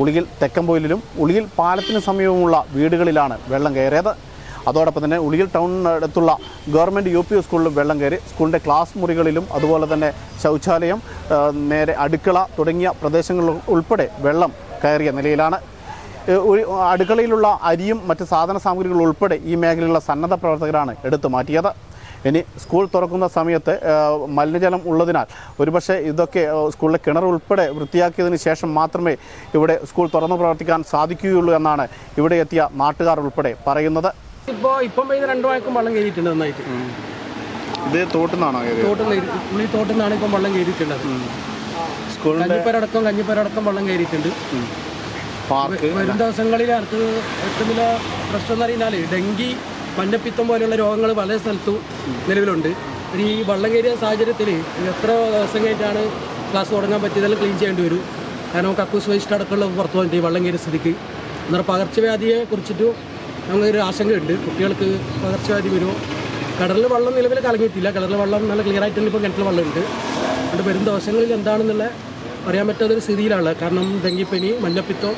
ഉളിയിൽ തെക്കൻപോയിലും ഉളിയിൽ പാലത്തിന് സമീപമുള്ള വീടുകളിലാണ് വെള്ളം കയറിയത്. അതോടൊപ്പം തന്നെ ഉളിയിൽ ടൗണിനടുത്തുള്ള ഗവൺമെൻറ് UP സ്കൂളിലും വെള്ളം കയറി. സ്കൂളിൻ്റെ ക്ലാസ് മുറികളിലും അതുപോലെ തന്നെ ശൗചാലയം, നേരെ അടുക്കള തുടങ്ങിയ പ്രദേശങ്ങളിൽ ഉൾപ്പെടെ വെള്ളം കയറിയ നിലയിലാണ്. അടുക്കളയിലുള്ള അരിയും മറ്റ് സാധന സാമഗ്രികൾ ഉൾപ്പെടെ ഈ മേഖലയിലുള്ള സന്നദ്ധ പ്രവർത്തകരാണ് എടുത്തു മാറ്റിയത്. ഇനി സ്കൂൾ തുറക്കുന്ന സമയത്ത് മലിനജലം ഉള്ളതിനാൽ ഒരുപക്ഷെ ഇതൊക്കെ സ്കൂളിലെ കിണർ ഉൾപ്പെടെ വൃത്തിയാക്കിയതിന് ശേഷം മാത്രമേ ഇവിടെ സ്കൂൾ തുറന്നു പ്രവർത്തിക്കാൻ സാധിക്കുകയുള്ളൂ എന്നാണ് ഇവിടെ എത്തിയ നാട്ടുകാർ ഉൾപ്പെടെ പറയുന്നത്. ഇപ്പം 2 മണിക്കും വെള്ളം കയറിയിട്ടുണ്ട് നന്നായിട്ട്. ഇത് തോട്ടുന്നാണോ? തോട്ടുന്നാണ് ഇപ്പം വെള്ളം കയറിയിട്ടുള്ളത്. കഞ്ഞിപ്പരടക്കം വെള്ളം കയറിയിട്ടുണ്ട്. വരും ദിവസങ്ങളിൽ അടുത്ത് ഏറ്റവും വലിയ പ്രശ്നം എന്ന് പറഞ്ഞാൽ ഡെങ്കി, മഞ്ഞപ്പിത്തം പോലെയുള്ള രോഗങ്ങൾ പല സ്ഥലത്തും നിലവിലുണ്ട്. ഈ വെള്ളം കയറിയ സാഹചര്യത്തിൽ എത്ര ദിവസം കഴിഞ്ഞിട്ടാണ് ക്ലാസ് തുടങ്ങാൻ പറ്റിയതെല്ലാം ക്ലീൻ ചെയ്യേണ്ടി വരും. കാരണം കക്കൂസ് വേസ്റ്റ് അടക്കമുള്ള പുറത്തു വന്നിട്ട് ഈ വെള്ളം കയറിയ സ്ഥിതിക്ക് എന്നാൽ പകർച്ചവ്യാധിയെ കുറിച്ചിട്ടും ഞങ്ങളൊരു ആശങ്കയുണ്ട്. കുട്ടികൾക്ക് പകർച്ചവ്യാധി വരുമോ? കിണറിൽ വെള്ളം നിലവിൽ കലങ്ങിയിട്ടില്ല. കിണറിൽ വെള്ളം നല്ല ക്ലിയർ ആയിട്ട് ഇപ്പോൾ കിണറ്റിൽ വെള്ളമുണ്ട്. അതുകൊണ്ട് വരും ദിവസങ്ങളിൽ എന്താണെന്നുള്ള പറയാൻ പറ്റാത്തൊരു സ്ഥിതിയിലാണ്. കാരണം ഡെങ്കിപ്പനി, മഞ്ഞപ്പിത്തം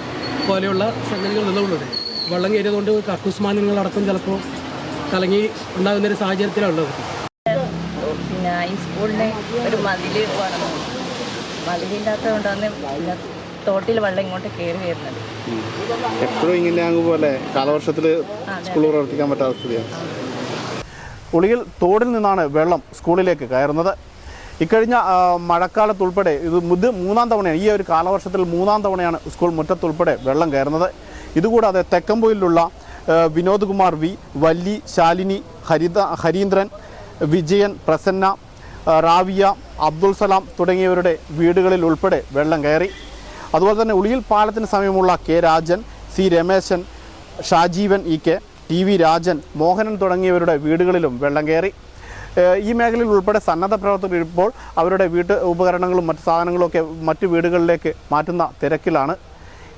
പോലെയുള്ള സംഗതികൾ നിലവിലുണ്ട്. വെള്ളം കയറിയതുകൊണ്ട് കക്കൂസ് മാലിന്യങ്ങളടക്കം ചിലപ്പോൾ കലങ്ങി ഉണ്ടാകുന്നൊരു സാഹചര്യത്തിലുള്ളത്. പിന്നെ ഈ സ്കൂളിന് ഒരു മതിൽ വേണം. മതിലില്ലാത്തതുകൊണ്ടാണ് തോട്ടിൽ വെള്ളം ഇങ്ങോട്ട് കയറി വരുന്നത്. എപ്പോഴും ഇങ്ങനെ പോലെ കാലവർഷത്തിൽ സ്കൂൾ പ്രവർത്തിക്കാൻ പറ്റാത്ത സ്ഥിതിയാണ്. ഉളിയിൽ തോടിൽ നിന്നാണ് വെള്ളം സ്കൂളിലേക്ക് കയറുന്നത്. ഇക്കഴിഞ്ഞ മഴക്കാലത്തുൾപ്പെടെ ഇത് 3-ാം തവണയാണ്, ഈ ഒരു കാലവർഷത്തിൽ 3-ാം തവണയാണ് സ്കൂൾ മുറ്റത്തുൾപ്പെടെ വെള്ളം കയറുന്നത്. ഇതുകൂടാതെ തെക്കമ്പൊയിലുള്ള വിനോദ് കുമാർ വി, വല്ലി, ശാലിനി, ഹരീന്ദ്രൻ, വിജയൻ, പ്രസന്ന, റാവിയ, അബ്ദുൾ സലാം തുടങ്ങിയവരുടെ വീടുകളിൽ ഉൾപ്പെടെ വെള്ളം കയറി. അതുപോലെ തന്നെ ഉളിയിൽ പാലത്തിന് സമീപമുള്ള K Rajan, C Rameshan, Shajeevan EK, TV Rajan, Mohanan തുടങ്ങിയവരുടെ വീടുകളിലും വെള്ളം കയറി. ഈ മേഖലയിൽ ഉൾപ്പെടെ സന്നദ്ധ പ്രവർത്തകർ ഇപ്പോൾ അവരുടെ വീട്ട് ഉപകരണങ്ങളും മറ്റ് സാധനങ്ങളുമൊക്കെ മറ്റ് വീടുകളിലേക്ക് മാറ്റുന്ന തിരക്കിലാണ്.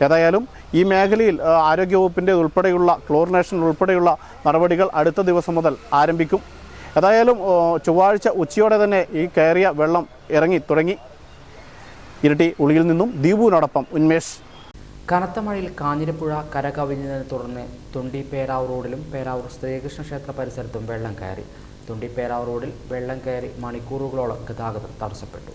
ഏതായാലും ഈ മേഖലയിൽ ആരോഗ്യവകുപ്പിൻ്റെ ഉൾപ്പെടെയുള്ള ക്ലോറിനേഷൻ ഉൾപ്പെടെയുള്ള നടപടികൾ അടുത്ത ദിവസം മുതൽ ആരംഭിക്കും. ഏതായാലും ചൊവ്വാഴ്ച ഉച്ചയോടെ തന്നെ ഈ കയറിയ വെള്ളം ഇറങ്ങി തുടങ്ങി. ഇരട്ടി ഉളിയിൽ നിന്നും ദീപുവിനോടൊപ്പം ഉന്മേഷ്. കനത്ത മഴയിൽ കാഞ്ഞിരപ്പുഴ കരകവിഞ്ഞതിനെ തുടർന്ന് തുണ്ടി പേരാവൂർ റോഡിലും പേരാവൂർ ശ്രീകൃഷ്ണ ക്ഷേത്ര പരിസരത്തും വെള്ളം കയറി. തുണ്ടി പേരാവൂർ റോഡിൽ വെള്ളം കയറി മണിക്കൂറുകളോളം ഗതാഗതം തടസ്സപ്പെട്ടു.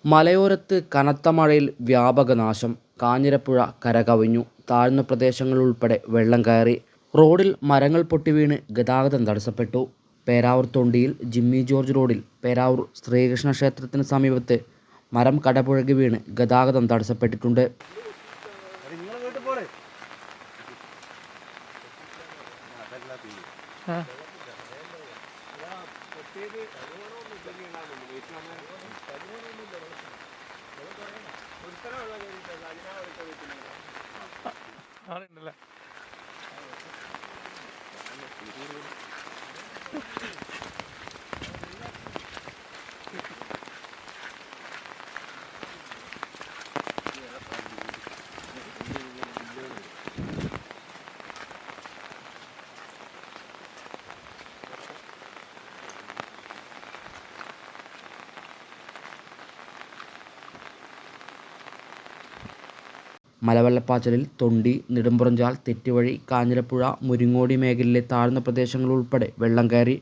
മലയോരത്ത് കനത്ത മഴയിൽ വ്യാപക നാശം. കാഞ്ഞിരപ്പുഴ കരകവിഞ്ഞു. താഴ്ന്ന പ്രദേശങ്ങളുൾപ്പെടെ വെള്ളം കയറി. റോഡിൽ മരങ്ങൾ പൊട്ടിവീണ് ഗതാഗതം തടസ്സപ്പെട്ടു. പേരാവൂർ തൊണ്ടിയിൽ ജിമ്മി ജോർജ് റോഡിൽ പേരാവൂർ ശ്രീകൃഷ്ണ ക്ഷേത്രത്തിന് സമീപത്ത് മരം കടപുഴകി വീണ് ഗതാഗതം തടസ്സപ്പെട്ടിട്ടുണ്ട്. മലവെള്ളപ്പാച്ചിലിൽ തൊണ്ടി, നെടുമ്പുറഞ്ചാൽ, തെറ്റുവഴി, കാഞ്ഞിരപ്പുഴ, മുരിങ്ങോടി മേഖലയിലെ താഴ്ന്ന പ്രദേശങ്ങൾ ഉൾപ്പെടെ വെള്ളം കയറി.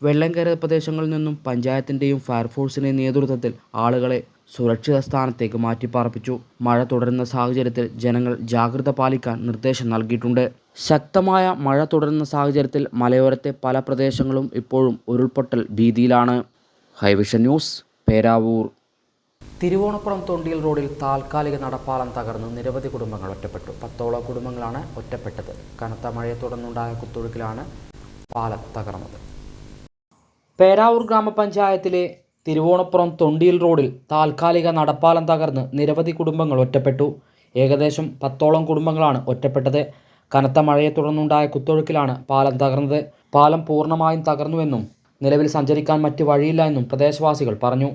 വെള്ളം കയറിയ പ്രദേശങ്ങളിൽ നിന്നും പഞ്ചായത്തിൻ്റെയും ഫയർഫോഴ്സിൻ്റെയും നേതൃത്വത്തിൽ ആളുകളെ സുരക്ഷിത സ്ഥാനത്തേക്ക് മാറ്റിപ്പാർപ്പിച്ചു. മഴ തുടരുന്ന സാഹചര്യത്തിൽ ജനങ്ങൾ ജാഗ്രത പാലിക്കാൻ നിർദ്ദേശം നൽകിയിട്ടുണ്ട്. ശക്തമായ മഴ തുടരുന്ന സാഹചര്യത്തിൽ മലയോരത്തെ പല പ്രദേശങ്ങളും ഇപ്പോഴും ഉരുൾപൊട്ടൽ ഭീതിയിലാണ്. ഹൈവിഷൻ ന്യൂസ്, പേരാവൂർ. തിരുവോണപ്പുറം തൊണ്ടിയിൽ റോഡിൽ താൽക്കാലിക നടപ്പാലം തകർന്ന് നിരവധി കുടുംബങ്ങൾ ഒറ്റപ്പെട്ടു. 10ഓളം കുടുംബങ്ങളാണ് ഒറ്റപ്പെട്ടത്. കനത്ത മഴയെ തുടർന്നുണ്ടായ കുത്തൊഴുക്കിലാണ് പാലം തകർന്നത്. പേരാവൂർ ഗ്രാമപഞ്ചായത്തിലെ തിരുവോണപ്പുറം തൊണ്ടിയിൽ റോഡിൽ താൽക്കാലിക നടപ്പാലം തകർന്ന് നിരവധി കുടുംബങ്ങൾ ഒറ്റപ്പെട്ടു. ഏകദേശം 10ഓളം കുടുംബങ്ങളാണ് ഒറ്റപ്പെട്ടത്. കനത്ത മഴയെ തുടർന്നുണ്ടായ കുത്തൊഴുക്കിലാണ് പാലം തകർന്നത്. പാലം പൂർണ്ണമായും തകർന്നുവെന്നും നിലവിൽ സഞ്ചരിക്കാൻ മറ്റ് വഴിയില്ല എന്നും പ്രദേശവാസികൾ പറഞ്ഞു.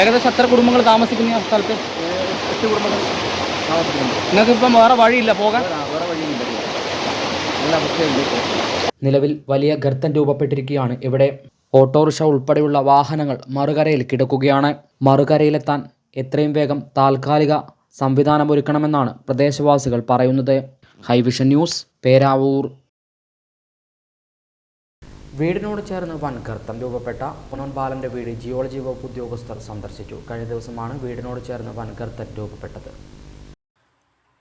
ഏകദേശം എത്ര കുടുംബങ്ങൾ താമസിക്കുന്ന സ്ഥലത്ത്? 8 കുടുംബങ്ങൾ താമസിക്കുന്നുണ്ട്. നിങ്ങൾക്ക് ഇപ്പം വേറെ വഴിയില്ല പോകാൻ? നിലവിൽ വലിയ ഗർത്തം രൂപപ്പെട്ടിരിക്കുകയാണ് ഇവിടെ. ഓട്ടോറിക്ഷ ഉൾപ്പെടെയുള്ള വാഹനങ്ങൾ മറുകരയിൽ കിടക്കുകയാണ്. മറുകരയിലെത്താൻ എത്രയും വേഗം താൽക്കാലിക സംവിധാനമൊരുക്കണമെന്നാണ് പ്രദേശവാസികൾ പറയുന്നത്. ഹൈവിഷൻ ന്യൂസ്, പേരാവൂർ. വീടിനോട് ചേർന്ന് വൻ ഗർത്തം രൂപപ്പെട്ട പൊന്നോൻ ബാലൻ്റെ വീട് ജിയോളജി വകുപ്പ് ഉദ്യോഗസ്ഥർ സന്ദർശിച്ചു. കഴിഞ്ഞ ദിവസമാണ് വീടിനോട് ചേർന്ന് വൻ ഗർത്തം രൂപപ്പെട്ടത്.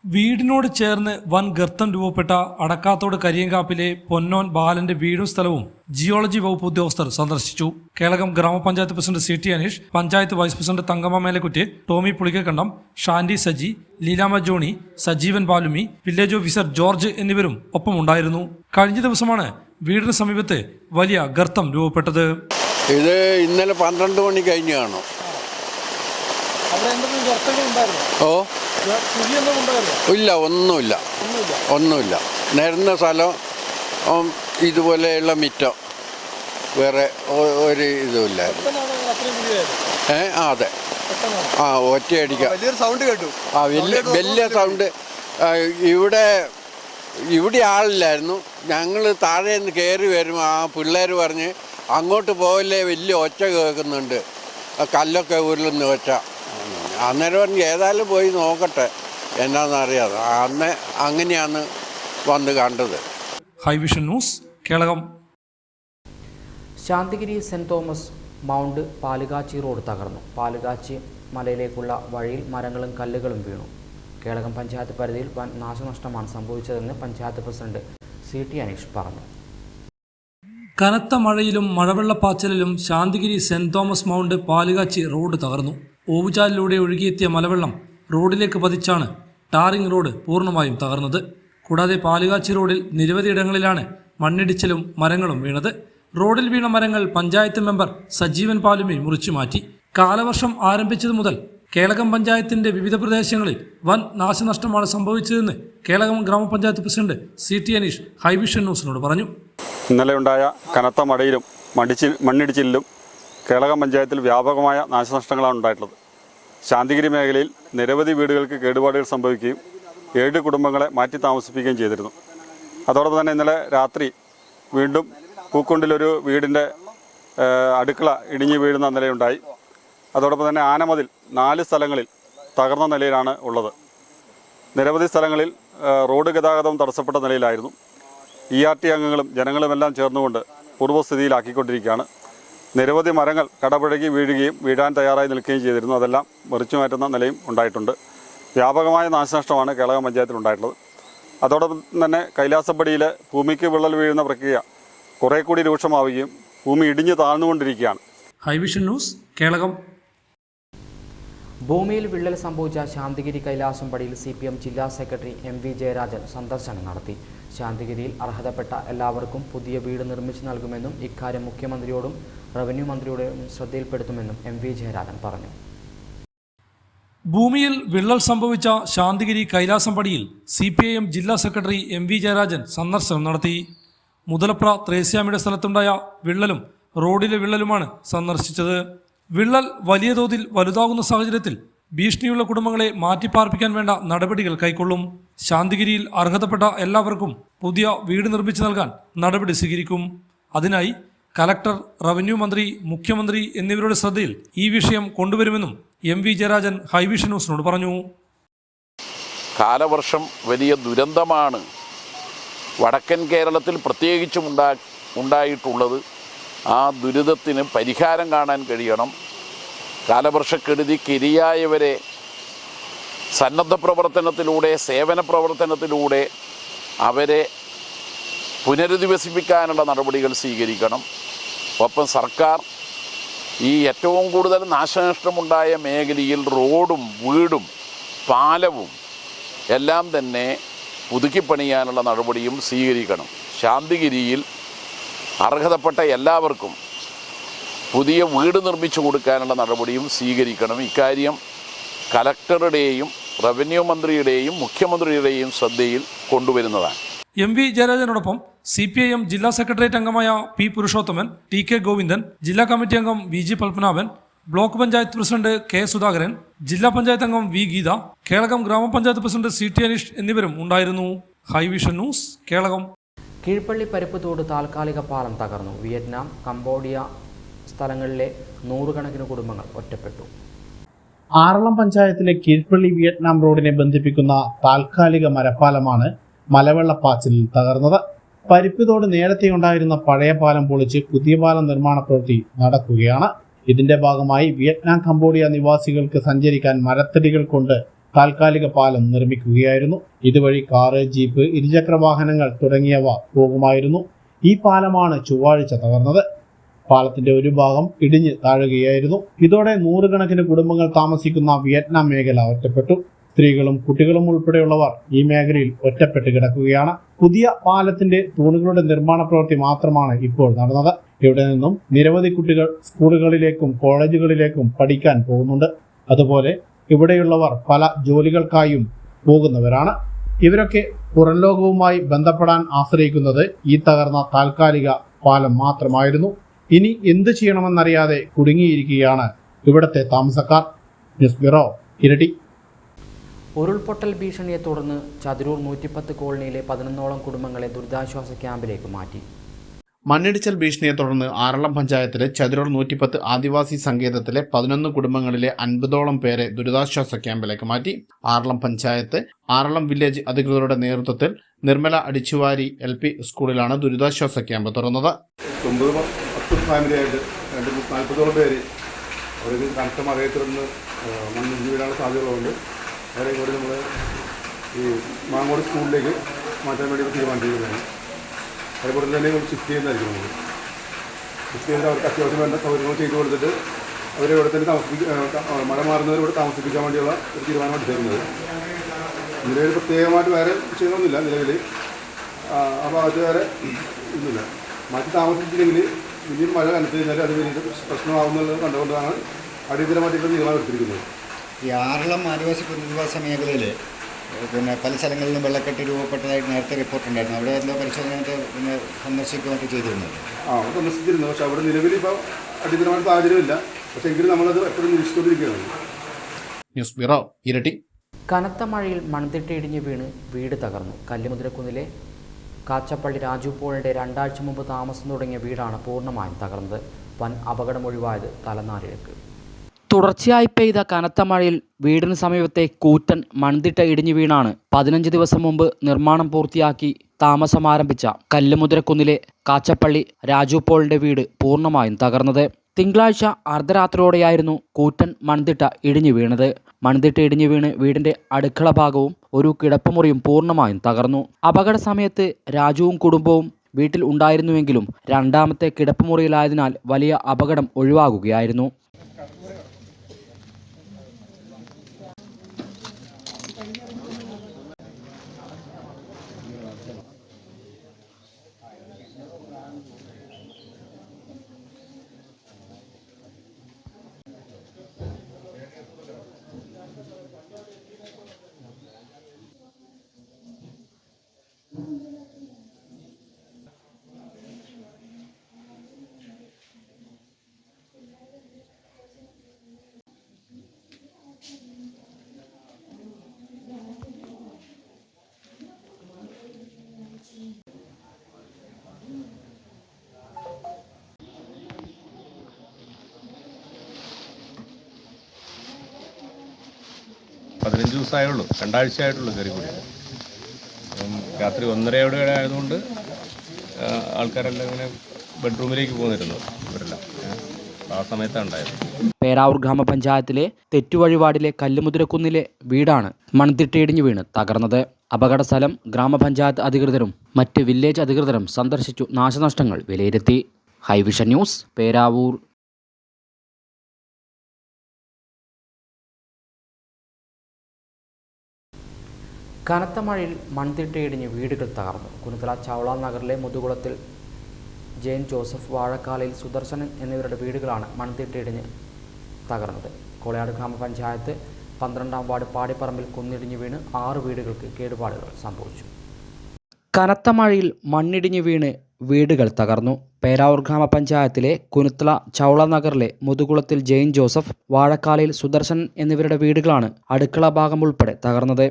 വീടിനോട് ചേർന്ന് വൻ ഗർത്തം രൂപപ്പെട്ട അടക്കാത്തോട് കരിയങ്കാപ്പിലെ പൊന്നോൻ ബാലന്റെ വീടും സ്ഥലവും ജിയോളജി വകുപ്പ് ഉദ്യോഗസ്ഥർ സന്ദർശിച്ചു. Kelakam grama panchayat president CT Aneesh, panchayat vice president Thankamma Melakkutti, Tomy Pulikkakkandam, Shandy Saji, Leelama Johnny, Sajeevan Balumi, village officer George എന്നിവരും ഒപ്പമുണ്ടായിരുന്നു. കഴിഞ്ഞ ദിവസമാണ് വീടിന് സമീപത്ത് വലിയ ഗർത്തം രൂപപ്പെട്ടത്. ഇത് ഇന്നലെ 12 മണി കഴിഞ്ഞ് കാണും. ഇല്ല, ഒന്നുമില്ല. നിരന്ന സ്ഥലം, ഇതുപോലെയുള്ള മിറ്റം, വേറെ ഒരു ഇതുമില്ലായിരുന്നു. അതെ, ഒറ്റയടിക്കാം. സൗണ്ട് കേട്ടു. വലിയ സൗണ്ട്. ഇവിടെ ആളില്ലായിരുന്നു. ഞങ്ങൾ താഴെ നിന്ന് കയറി വരുമ്പോൾ ആ പിള്ളേർ പറഞ്ഞ് അങ്ങോട്ട് പോകല്ലേ, വലിയ ഒച്ച കേൾക്കുന്നുണ്ട്, കല്ലൊക്കെ ഉരുളുന്ന ഒച്ച. അന്നേരം പറഞ്ഞ് ഏതായാലും പോയി നോക്കട്ടെ എന്നാന്നറിയാതെ. അങ്ങനെയാണ് വന്ന് കണ്ടത്. Hivision news, Kelakam. Shantigiri saint Thomas mount Palukachi road തകർന്നു. പാലുകാച്ചി മലയിലേക്കുള്ള വഴിയിൽ മരങ്ങളും കല്ലുകളും വീണു. കേളകം പഞ്ചായത്ത് പരിധിയിൽ വൻ നാശനഷ്ടമാണ് സംഭവിച്ചതെന്ന് പഞ്ചായത്ത് പ്രസിഡന്റ് CT അനീഷ് പറഞ്ഞു. കനത്ത മഴയിലും മഴവെള്ളപ്പാച്ചിലിലും Shantigiri saint Thomas mount Palukachi road തകർന്നു. ഓവുചാലിലൂടെ ഒഴുകിയെത്തിയ മലവെള്ളം റോഡിലേക്ക് പതിച്ചാണ് ടാറിംഗ് റോഡ് പൂർണ്ണമായും തകർന്നത്. കൂടാതെ പാലുകാച്ചി റോഡിൽ നിരവധി ഇടങ്ങളിലാണ് മണ്ണിടിച്ചിലും മരങ്ങളും വീണത്. റോഡിൽ വീണ മരങ്ങൾ പഞ്ചായത്ത് മെമ്പർ സജീവൻ പാലുമി മുറിച്ചു മാറ്റി. കാലവർഷം ആരംഭിച്ചതു മുതൽ കേളകം പഞ്ചായത്തിന്റെ വിവിധ പ്രദേശങ്ങളിൽ വൻ നാശനഷ്ടമാണ് സംഭവിച്ചതെന്ന് കേളകം ഗ്രാമപഞ്ചായത്ത് പ്രസിഡന്റ് CT അനീഷ് ഹൈവിഷൻ ന്യൂസിനോട് പറഞ്ഞു. ഇന്നലെ ഉണ്ടായ കനത്ത മഴയിലും മണ്ണിടിച്ചിലിലും കേളകം പഞ്ചായത്തിൽ വ്യാപകമായ നാശനഷ്ടങ്ങളാണ് ഉണ്ടായിട്ടുള്ളത്. ശാന്തിഗിരി മേഖലയിൽ നിരവധി വീടുകൾക്ക് കേടുപാടുകൾ സംഭവിക്കുകയും 7 കുടുംബങ്ങളെ മാറ്റി താമസിപ്പിക്കുകയും ചെയ്തിരുന്നു. അതോടൊപ്പം തന്നെ ഇന്നലെ രാത്രി വീണ്ടും പൂക്കുണ്ടിലൊരു വീടിൻ്റെ അടുക്കള ഇടിഞ്ഞു വീഴുന്ന നിലയുണ്ടായി. അതോടൊപ്പം തന്നെ ആനമതിൽ 4 സ്ഥലങ്ങളിൽ തകർന്ന നിലയിലാണ് ഉള്ളത്. നിരവധി സ്ഥലങ്ങളിൽ റോഡ് ഗതാഗതം തടസ്സപ്പെട്ട നിലയിലായിരുന്നു. ERT അംഗങ്ങളും ജനങ്ങളുമെല്ലാം ചേർന്നുകൊണ്ട് പൂർവ്വസ്ഥിതിയിലാക്കിക്കൊണ്ടിരിക്കുകയാണ്. നിരവധി മരങ്ങൾ കടപുഴകി വീഴുകയും വീഴാൻ തയ്യാറായി നിൽക്കുകയും ചെയ്തിരുന്നു. അതെല്ലാം മുറിച്ചു മാറ്റുന്ന നിലയും ഉണ്ടായിട്ടുണ്ട്. വ്യാപകമായ നാശനഷ്ടമാണ് കേളകം പഞ്ചായത്തിൽ ഉണ്ടായിട്ടുള്ളത്. അതോടൊപ്പം തന്നെ കൈലാസപ്പടിയിലെ ഭൂമിക്ക് വിള്ളൽ വീഴുന്ന പ്രക്രിയ കുറേ കൂടി രൂക്ഷമാവുകയും ഭൂമി ഇടിഞ്ഞു താഴ്ന്നുകൊണ്ടിരിക്കുകയാണ്. ഹൈവിഷൻ ന്യൂസ്, കേളകം. ഭൂമിയിൽ വിള്ളൽ സംഭവിച്ച ശാന്തിഗിരി കൈലാസംപടിയിൽ CPM ജില്ലാ സെക്രട്ടറി MV ജയരാജൻ സന്ദർശനം നടത്തി. ശാന്തിഗിരിയിൽ അർഹതപ്പെട്ട എല്ലാവർക്കും പുതിയ വീട് നിർമ്മിച്ചു നൽകുമെന്നും ഇക്കാര്യം മുഖ്യമന്ത്രിയോടും റവന്യൂ മന്ത്രിയോടും ശ്രദ്ധയിൽപ്പെടുത്തുമെന്നും MV ജയരാജൻ പറഞ്ഞു. ഭൂമിയിൽ വിള്ളൽ സംഭവിച്ച ശാന്തിഗിരി കൈലാസംപടിയിൽ CPIM ജില്ലാ സെക്രട്ടറി MV ജയരാജൻ സന്ദർശനം നടത്തി. മുതലപ്ര ത്രേസ്യാമിയുടെ സ്ഥലത്തുണ്ടായ വിള്ളലും റോഡിലെ വിള്ളലുമാണ് സന്ദർശിച്ചത്. വിള്ളൽ വലിയ തോതിൽ വലുതാകുന്ന സാഹചര്യത്തിൽ ഭീഷണിയുള്ള കുടുംബങ്ങളെ മാറ്റിപ്പാർപ്പിക്കാൻ വേണ്ട നടപടികൾ കൈക്കൊള്ളും. ശാന്തിഗിരിയിൽ അർഹതപ്പെട്ട എല്ലാവർക്കും പുതിയ വീട് നിർമ്മിച്ചു നൽകാൻ നടപടി സ്വീകരിക്കും. അതിനായി കലക്ടർ, റവന്യൂ മന്ത്രി, മുഖ്യമന്ത്രി എന്നിവരുടെ ശ്രദ്ധയിൽ ഈ വിഷയം കൊണ്ടുവരുമെന്നും MV ജയരാജൻ ഹൈവിഷൻ ന്യൂസിനോട് പറഞ്ഞു. കാലവർഷം വലിയ ദുരന്തമാണ് വടക്കൻ കേരളത്തിൽ പ്രത്യേകിച്ചും ഉണ്ടായിട്ടുള്ളത്. ആ ദുരിതത്തിന് പരിഹാരം കാണാൻ കഴിയണം. കാലവർഷക്കെടുതിക്ക് ഇരയായവരെ സന്നദ്ധ പ്രവർത്തനത്തിലൂടെ, സേവന പ്രവർത്തനത്തിലൂടെ അവരെ പുനരധിവസിപ്പിക്കാനുള്ള നടപടികൾ സ്വീകരിക്കണം. ഒപ്പം സർക്കാർ ഈ ഏറ്റവും കൂടുതൽ നാശനഷ്ടമുണ്ടായ മേഖലയിൽ റോഡും വീടും പാലവും എല്ലാം തന്നെ പുതുക്കിപ്പണിയാനുള്ള നടപടിയും സ്വീകരിക്കണം. ശാന്തിഗിരിയിൽ അർഹതപ്പെട്ട എല്ലാവർക്കും പുതിയ വീട് നിർമ്മിച്ചു കൊടുക്കാനുള്ള നടപടിയും സ്വീകരിക്കണം. ഇക്കാര്യം കലക്ടറുടെയും റവന്യൂ മന്ത്രിയുടെയും മുഖ്യമന്ത്രിയുടെയും ശ്രദ്ധയിൽ കൊണ്ടുവരുന്നതാണ്. MV ജയരാജനോടൊപ്പം CPIM ജില്ലാ സെക്രട്ടേറിയറ്റ് അംഗമായ P പുരുഷോത്തമൻ, TK ഗോവിന്ദൻ, ജില്ലാ കമ്മിറ്റി അംഗം VG Padmanabhan, block panchayat president K Sudhakaran, ജില്ലാ പഞ്ചായത്ത് അംഗം V Geetha, Kelakam grama panchayat president CT Aneesh എന്നിവരും ഉണ്ടായിരുന്നു. ഹൈവിഷൻ ന്യൂസ്, കേളകം. കീഴ്പള്ളി പരുപ്പത്തോട് താൽക്കാലിക പാലം തകർന്നു. വിയറ്റ്നാം, കംബോഡിയ സ്ഥലങ്ങളിലെ 100 കണക്കിന് കുടുംബങ്ങൾ ഒറ്റപ്പെട്ടു. ആറളം പഞ്ചായത്തിലെ കീഴ്പള്ളി വിയറ്റ്നാം റോഡിനെ ബന്ധിപ്പിക്കുന്ന താൽക്കാലിക മരപ്പാലമാണ് മലവെള്ളപ്പാച്ചിലിൽ തകർന്നത്. പരുപ്പത്തോട് നേരത്തെ ഉണ്ടായിരുന്ന പഴയ പാലം പൊളിച്ച് പുതിയ പാലം നിർമ്മാണ പ്രവൃത്തി നടക്കുകയാണ്. ഇതിന്റെ ഭാഗമായി വിയറ്റ്നാം, കംബോഡിയ നിവാസികൾക്ക് സഞ്ചരിക്കാൻ മരത്തടികൾ കൊണ്ട് താൽക്കാലിക പാലം നിർമ്മിക്കുകയായിരുന്നു. ഇതുവഴി കാറ്, ജീപ്പ്, ഇരുചക്ര വാഹനങ്ങൾ തുടങ്ങിയവ പോകുമായിരുന്നു. ഈ പാലമാണ് ചൊവ്വാഴ്ച തകർന്നത്. പാലത്തിന്റെ ഒരു ഭാഗം ഇടിഞ്ഞ് താഴുകയായിരുന്നു. ഇതോടെ 100 കണക്കിന് കുടുംബങ്ങൾ താമസിക്കുന്ന വിയറ്റ്നാം മേഖല ഒറ്റപ്പെട്ടു. സ്ത്രീകളും കുട്ടികളും ഉൾപ്പെടെയുള്ളവർ ഈ മേഖലയിൽ ഒറ്റപ്പെട്ട് കിടക്കുകയാണ്. പുതിയ പാലത്തിന്റെ തൂണുകളുടെ നിർമ്മാണ പ്രവൃത്തി മാത്രമാണ് ഇപ്പോൾ നടന്നത്. ഇവിടെ നിന്നും നിരവധി കുട്ടികൾ സ്കൂളുകളിലേക്കും കോളേജുകളിലേക്കും പഠിക്കാൻ പോകുന്നുണ്ട്. അതുപോലെ ഇവിടെയുള്ളവർ പല ജോലികൾക്കായും പോകുന്നവരാണ്. ഇവരൊക്കെ പുറം ലോകവുമായി ബന്ധപ്പെടാൻ ആശ്രയിക്കുന്നത് ഈ തകർന്ന താൽക്കാലിക പാലം മാത്രമായിരുന്നു. ഇനി എന്തു ചെയ്യണമെന്നറിയാതെ കുടുങ്ങിയിരിക്കുകയാണ് ഇവിടത്തെ താമസക്കാർ. ന്യൂസ് ബ്യൂറോ, ഇരട്ടി. ഉരുൾപൊട്ടൽ ഭീഷണിയെ തുടർന്ന് ചതുരൂർ 110 കോളനിയിലെ 11ഓളം കുടുംബങ്ങളെ ദുരിതാശ്വാസ ക്യാമ്പിലേക്ക് മാറ്റി. മണ്ണിടിച്ചൽ ഭീഷണിയെ തുടർന്ന് ആറളം പഞ്ചായത്തിലെ ചതുരൂർ 110 ആദിവാസി സങ്കേതത്തിലെ 11 കുടുംബങ്ങളിലെ 50ഓളം പേരെ ദുരിതാശ്വാസ ക്യാമ്പിലേക്ക് മാറ്റി. ആറളം പഞ്ചായത്ത് ആറളം വില്ലേജ് അധികൃതരുടെ നേതൃത്വത്തിൽ നിർമ്മല അടിച്ചുവാരി LP സ്കൂളിലാണ് ദുരിതാശ്വാസ ക്യാമ്പ് തുറന്നത്. 9-10 ഫാമിലിയായിട്ട് 40ഓളം പേര് അവർക്ക് കനത്ത മഴയെ തുടർന്ന് മണ്ണിടിഞ്ഞ് വീഴാനുള്ള സാധ്യതകളുണ്ട്. അവരെ കൂടി നമ്മൾ ഈ മാങ്ങോട് സ്കൂളിലേക്ക് മാറ്റാൻ വേണ്ടി തീരുമാനിച്ചിരിക്കുന്നതാണ്. അതേപോലെ തന്നെ ഷിഫ്റ്റ് ചെയ്യുന്നതായിരിക്കും. നമ്മൾ ഷിഫ്റ്റ് ചെയ്ത് അവർക്ക് അത്യാവശ്യം വേണ്ട സൗകര്യങ്ങൾ ചെയ്തു കൊടുത്തിട്ട് അവരെ ഇവിടെ തന്നെ മഴ മാറുന്നവരിവിടെ താമസിപ്പിക്കാൻ വേണ്ടിയുള്ള ഒരു തീരുമാനം എടുത്തിരുന്നത്. നിലവിൽ പ്രത്യേകമായിട്ട് വേറെ ചെയ്യണമെന്നില്ല. നിലവിൽ ആ ഭാഗത്ത് വേറെ ഒന്നുമില്ല. മാറ്റി താമസിച്ചില്ലെങ്കിൽ പിന്നീട് മഴ കനത്ത് കഴിഞ്ഞാൽ അത് പിന്നീട് പ്രശ്നമാകുന്നുള്ളത് കണ്ടുകൊണ്ടാണ് അടിയന്തരമായിട്ടുള്ള തീരുമാനം എടുത്തിരിക്കുന്നത്. ഈ ആറളം ആദിവാസി പുനരധിവാസ മേഖലയിൽ പല സ്ഥലങ്ങളിലും വെള്ളക്കെട്ട് രൂപപ്പെട്ടതായിട്ട് നേരത്തെ റിപ്പോർട്ടുണ്ടായിരുന്നു. അവിടെ എന്തോ പരിശോധന സന്ദർശിക്കുകയൊക്കെ ചെയ്തിരുന്നത്. സന്ദർശിച്ചിരുന്നു. പക്ഷെ അവിടെ നിലവിൽ ഇപ്പോൾ അടിയന്തരമായ സാഹചര്യമില്ല. പക്ഷേ എങ്കിലും നമ്മളത് എപ്പോഴും നിരീക്ഷിച്ചുകൊണ്ടിരിക്കുകയാണ്. ന്യൂസ് ബ്യൂറോ ഇരട്ടി. കനത്ത മഴയിൽ മൺതിട്ടയിടിഞ്ഞ് വീണ് വീട് തകർന്നു. കല്ലുമുദ്രക്കുന്നിലെ കാച്ചപ്പള്ളി രാജു പോളിൻ്റെ 2 ആഴ്ച മുമ്പ് താമസം തുടങ്ങിയ വീടാണ് പൂർണ്ണമായും തകർന്നത്. വൻ അപകടമൊഴിവായത് തലനാരിഴക്ക്. തുടർച്ചയായി പെയ്ത കനത്ത മഴയിൽ വീടിന് സമീപത്തെ കൂറ്റൻ മൺതിട്ട ഇടിഞ്ഞു വീണാണ് 15 ദിവസം മുമ്പ് നിർമ്മാണം പൂർത്തിയാക്കി താമസം ആരംഭിച്ച കല്ലുമുദ്രക്കുന്നിലെ കാച്ചപ്പള്ളി രാജു പോളിൻ്റെ വീട് പൂർണ്ണമായും തകർന്നത്. തിങ്കളാഴ്ച അർദ്ധരാത്രിയോടെയായിരുന്നു കൂറ്റൻ മൺതിട്ട ഇടിഞ്ഞു വീണത്. മൺതിട്ട ഇടിഞ്ഞു വീണ് വീടിൻ്റെ അടുക്കള ഭാഗവും ഒരു കിടപ്പുമുറിയും പൂർണ്ണമായും തകർന്നു. അപകട സമയത്ത് രാജുവും കുടുംബവും വീട്ടിൽ ഉണ്ടായിരുന്നുവെങ്കിലും രണ്ടാമത്തെ കിടപ്പുമുറിയിലായതിനാൽ വലിയ അപകടം ഒഴിവാകുകയായിരുന്നു. പതിനഞ്ച് ദിവസമായുള്ളൂ, 2 ആഴ്ചയായിട്ടുള്ളൂ കയറി കൂടി. രാത്രി 1:30 ആയതുകൊണ്ട് ആൾക്കാരെല്ലാം ഇങ്ങനെ ബെഡ്റൂമിലേക്ക് പോകുന്നിരുന്നു ഇവരെല്ലാം. ആ സമയത്താണ് ഉണ്ടായത്. പേരാവൂർ ഗ്രാമപഞ്ചായത്തിലെ തെറ്റുവഴിപാടിലെ കല്ലുമുദ്രക്കുന്നിലെ വീടാണ് മൺതിട്ടയിടിഞ്ഞു വീണ് തകർന്നത്. അപകട സ്ഥലം ഗ്രാമപഞ്ചായത്ത് അധികൃതരും മറ്റ് വില്ലേജ് അധികൃതരും സന്ദർശിച്ചു നാശനഷ്ടങ്ങൾ വിലയിരുത്തി. ഹൈവിഷൻ ന്യൂസ്, പേരാവൂർ. കനത്ത മഴയിൽ മൺതിട്ടയിടിഞ്ഞ് വീടുകൾ തകർന്നു. കുനുത്തല ചൗള നഗറിലെ മുതുകുളത്തിൽ ജെയിൻ ജോസഫ്, വാഴക്കാലയിൽ സുദർശനൻ എന്നിവരുടെ വീടുകളാണ് മൺതിട്ടയിടിഞ്ഞ് തകർന്നത്. കോളയാട് ഗ്രാമപഞ്ചായത്ത് 12-ാം വാർഡ് പാടിപ്പറമ്പിൽ കുന്നിടിഞ്ഞ് വീണ് 6 വീടുകൾക്ക് കേടുപാടുകൾ സംഭവിച്ചു. കനത്ത മഴയിൽ മണ്ണിടിഞ്ഞ് വീണ് വീടുകൾ തകർന്നു. പേരാവൂർ ഗ്രാമപഞ്ചായത്തിലെ കുനുത്തല ചൗള നഗറിലെ മുതുകുളത്തിൽ ജെയിൻ ജോസഫ്, വാഴക്കാലയിൽ സുദർശനൻ എന്നിവരുടെ വീടുകളാണ് അടുക്കള ഭാഗം ഉൾപ്പെടെ തകർന്നത്.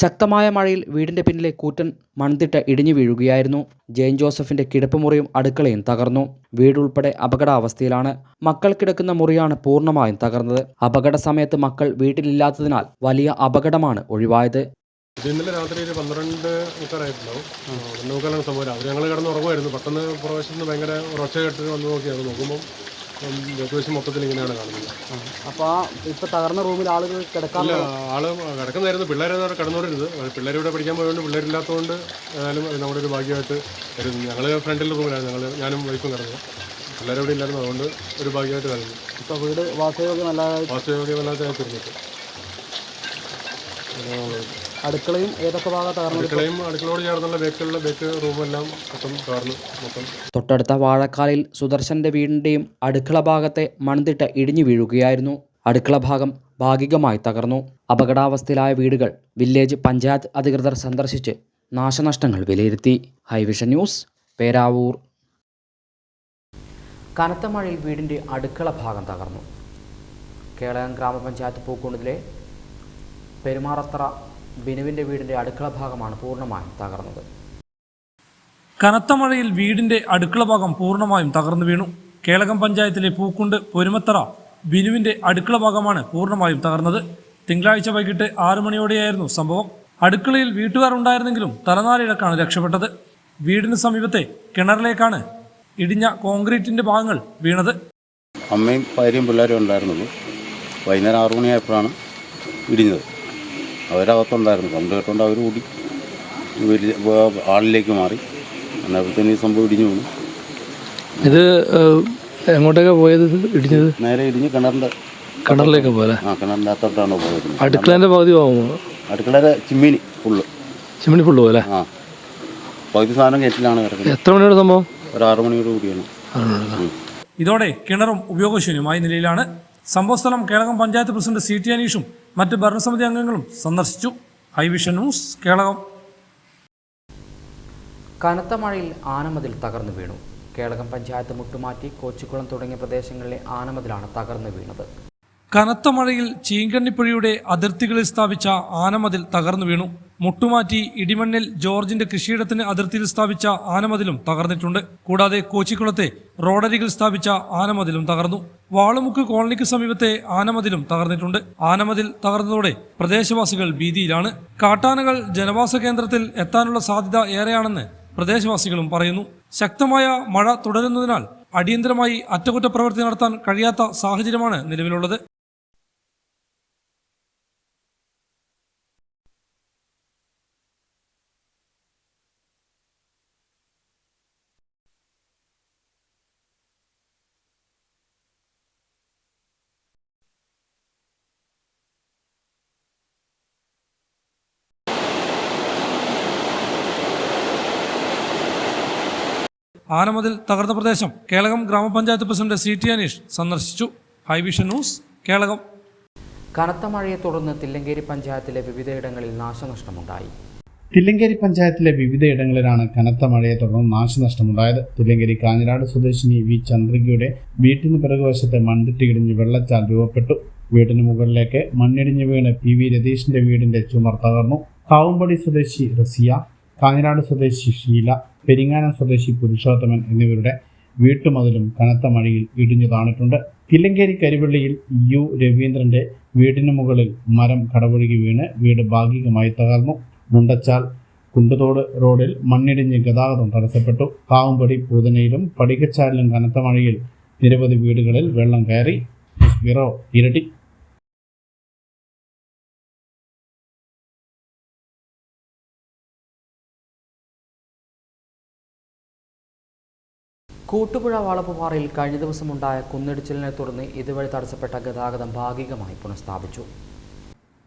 ശക്തമായ മഴയിൽ വീടിന്റെ പിന്നിലെ കൂറ്റൻ മൺതിട്ട ഇടിഞ്ഞു വീഴുകയായിരുന്നു. ജെയിൻ ജോസഫിന്റെ കിടപ്പുമുറിയും അടുക്കളയും തകർന്നു. വീടുൾപ്പെടെ അപകടാവസ്ഥയിലാണ്. മക്കൾ കിടക്കുന്ന മുറിയാണ് പൂർണ്ണമായും തകർന്നത്. അപകട സമയത്ത് മക്കൾ വീട്ടിലില്ലാത്തതിനാൽ വലിയ അപകടമാണ് ഒഴിവായത്. ഇന്നലെ രാത്രി ഒരു 12:30 നോക്കാനാണ് സംഭവം. രാത്രി ഞങ്ങൾ കിടന്ന് ഉറങ്ങുമായിരുന്നു. പെട്ടെന്ന് പ്രവേശനത്തിന് ഭയങ്കര ഒച്ച കേട്ട് വന്ന് നോക്കിയാണ്. നോക്കുമ്പോൾ ഏകദേശം മൊത്തത്തിൽ ഇങ്ങനെയാണ് കാണുന്നത്. അപ്പോൾ ഇപ്പോൾ തകർന്ന റൂമിൽ ആളുകൾ കിടക്കാറില്ല. ആള് കിടക്കുന്നതായിരുന്നു. പിള്ളേരാണ് അവിടെ കിടന്നുകൊണ്ടിരുന്നത്. പിള്ളേരിവിടെ പഠിക്കാൻ പോയതുകൊണ്ട് പിള്ളേരില്ലാത്തതുകൊണ്ട് ഏതായാലും നമ്മുടെ ഒരു ഭാഗ്യമായിട്ട് വരുന്നു. ഞങ്ങൾ ഫ്രണ്ടിലെ റൂമിലായിരുന്നു ഞാനും വൈഫും കിടന്നത്. പിള്ളേരവിടെ ഇല്ലായിരുന്നു. അതുകൊണ്ട് ഒരു ഭാഗ്യമായിട്ട് വരുന്നു. ഇപ്പോൾ വീട് വാസയോഗ്യമല്ലാതായി തീർന്നിട്ട്. അടുക്കളയും ഏതൊക്കെ ഭാഗം തകർന്നു? അടുക്കളയോട് ചേർന്നുള്ള ബേക്ക് റൂമെല്ലാം തകർന്നു മൊത്തം. തൊട്ടടുത്ത വാഴക്കാലയിൽ സുദർശന്റെ വീടിന്റെയും അടുക്കള ഭാഗത്തെ മൺതിട്ട ഇടിഞ്ഞു വീഴുകയായിരുന്നു. അടുക്കള ഭാഗം ഭാഗികമായി തകർന്നു. അപകടാവസ്ഥയിലായ വീടുകൾ വില്ലേജ് പഞ്ചായത്ത് അധികൃതർ സന്ദർശിച്ച് നാശനഷ്ടങ്ങൾ വിലയിരുത്തി. ഹൈവിഷൻ ന്യൂസ്, പേരാവൂർ. കനത്ത മഴയിൽ വീടിന്റെ അടുക്കള ഭാഗം തകർന്നു. കേളയം ഗ്രാമപഞ്ചായത്ത് പൂക്കുണ്ടിലെ പെരുമാറത്തറ ബിനുവിന്റെ വീടിന്റെ അടുക്കള ഭാഗമാണ് പൂർണ്ണമായും തകർന്നത്. കനത്ത മഴയിൽ വീടിന്റെ അടുക്കള ഭാഗം പൂർണ്ണമായും തകർന്നു വീണു. കേളകം പഞ്ചായത്തിലെ പൂക്കുണ്ട് പൊരുമത്തറ ബിനുവിന്റെ അടുക്കള ഭാഗമാണ് പൂർണ്ണമായും തകർന്നത്. തിങ്കളാഴ്ച വൈകിട്ട് 6 മണിയോടെയായിരുന്നു സംഭവം. അടുക്കളയിൽ വീട്ടുകാർ ഉണ്ടായിരുന്നെങ്കിലും തലനാരിഴക്കാണ് രക്ഷപ്പെട്ടത്. വീടിന് സമീപത്തെ കിണറിലേക്കാണ് ഇടിഞ്ഞ കോൺക്രീറ്റിന്റെ ഭാഗങ്ങൾ വീണത്. അമ്മയും ഭാര്യയും പിള്ളേരും ഉണ്ടായിരുന്നുള്ളൂ. വൈകുന്നേരം 6 മണിയായപ്പോഴാണ് ഇടിഞ്ഞത്. അവരകത്തുണ്ടായിരുന്നു. സൗണ്ട് കേട്ടുകൊണ്ട് അവർ കൂടി ആളിലേക്ക് മാറി. അന്നേരത്തേന് ഈ സംഭവം ഇടിഞ്ഞു വീണു. ഇത് എങ്ങോട്ടേക്കാണ് പോയത്? ഇടിഞ്ഞത് നേരെ ഇടിഞ്ഞ് കിണറിലേക്ക് പോലെ. കിണറിൻ്റെ അകത്തോട്ടാണ് പോയത്. അടുക്കളേൻ്റെ പകുതി പോകുമോ? അടുക്കളയുടെ ചിമ്മിനി ഫുള്ള് പോലെ. പകുതി സാധനം കയറ്റിലാണ് കിടക്കുന്നത്. എത്ര മണിയുടെ സംഭവം? ഒരു 6 മണിയോട് കൂടിയാണ്. ഇതോടെ കിണറും ഉപയോഗശൂന്യമായ നിലയിലാണ്. സംഭവസ്ഥലം കേളകം പഞ്ചായത്ത് പ്രസിഡന്റ് CT അനീഷും മറ്റ് ഭരണസമിതി അംഗങ്ങളും സന്ദർശിച്ചു. Hivision news, Kelakam. കനത്ത മഴയിൽ ആനമതിൽ തകർന്നു വീണു. കേളകം പഞ്ചായത്ത് മുട്ടുമാറ്റി, കോച്ചിക്കുളം തുടങ്ങിയ പ്രദേശങ്ങളിലെ ആനമതിലാണ് തകർന്നു വീണത്. കനത്ത മഴയിൽ ചീങ്കണ്ണിപ്പുഴയുടെ അതിർത്തികളിൽ സ്ഥാപിച്ച ആനമതിൽ തകർന്നു വീണു. മുട്ടുമാറ്റി, ഇടിമണ്ണിൽ ജോർജിന്റെ കൃഷിയിടത്തിന് അതിർത്തിയിൽ സ്ഥാപിച്ച ആനമതിലും തകർന്നിട്ടുണ്ട്. കൂടാതെ കോച്ചിക്കുളത്തെ റോഡരികിൽ സ്ഥാപിച്ച ആനമതിലും തകർന്നു. വാളുമുക്ക് കോളനിക്ക് സമീപത്തെ ആനമതിലും തകർന്നിട്ടുണ്ട്. ആനമതിൽ തകർന്നതോടെ പ്രദേശവാസികൾ ഭീതിയിലാണ്. കാട്ടാനകൾ ജനവാസ കേന്ദ്രത്തിൽ എത്താനുള്ള സാധ്യത ഏറെയാണെന്ന് പ്രദേശവാസികളും പറയുന്നു. ശക്തമായ മഴ തുടരുന്നതിനാൽ അടിയന്തരമായി അറ്റകുറ്റപ്രവൃത്തി നടത്താൻ കഴിയാത്ത സാഹചര്യമാണ് നിലവിലുള്ളത്. ആനമതിൽ തകർന്ന പ്രദേശം കേളകം ഗ്രാമപഞ്ചായത്ത് പ്രസിഡന്റ് CT അനീഷ് സന്ദർശിച്ചു. Hivision news, Kelakam. കനത്ത മഴയെ തുടർന്ന് തില്ലങ്കേരി പഞ്ചായത്തിലെ വിവിധയിടങ്ങളിൽ നാശനഷ്ടമുണ്ടായി. തില്ലങ്കേരി പഞ്ചായത്തിലെ വിവിധയിടങ്ങളിലാണ് കനത്ത മഴയെ തുടർന്ന് നാശനഷ്ടമുണ്ടായത്. തില്ലങ്കേരി കാഞ്ഞിരാട് സ്വദേശിനി വി ചന്ദ്രികയുടെ വീട്ടിന് പിറകുവശത്തെ മൺതിട്ടിയിടിഞ്ഞ് വെള്ളച്ചാൽ രൂപപ്പെട്ടു. വീടിന് മുകളിലേക്ക് മണ്ണിടിഞ്ഞ് വീണ് PV രതീഷിന്റെ വീടിന്റെ ചുമർ തകർന്നു. കാവുംപടി സ്വദേശി റസിയ, കാഞ്ഞിരാട് സ്വദേശി ഷീല, പെരിങ്ങാനം സ്വദേശി പുരുഷോത്തമൻ എന്നിവരുടെ വീട്ടുമതിലും കനത്ത മഴയിൽ ഇടിഞ്ഞു താണിട്ടുണ്ട്. തില്ലങ്കേരി കരിവള്ളിയിൽ U രവീന്ദ്രന്റെ വീടിന് മുകളിൽ മരം കടപുഴകി വീണ് വീട് ഭാഗികമായി തകർന്നു. മുണ്ടച്ചാൽ കുണ്ടുതോട് റോഡിൽ മണ്ണിടിഞ്ഞ് ഗതാഗതം തടസ്സപ്പെട്ടു. കാവുംപടി പൂതനയിലും പടികച്ചാലിലും കനത്ത മഴയിൽ നിരവധി വീടുകളിൽ വെള്ളം കയറി. ബ്യൂറോ, ഇരട്ടി. കൂട്ടുപുഴ വാളപ്പുപാറയിൽ കഴിഞ്ഞ ദിവസമുണ്ടായ കുന്നിടിച്ചിലിനെ തുടർന്ന് ഇതുവഴി തടസ്സപ്പെട്ട ഗതാഗതം ഭാഗികമായി പുനഃസ്ഥാപിച്ചു.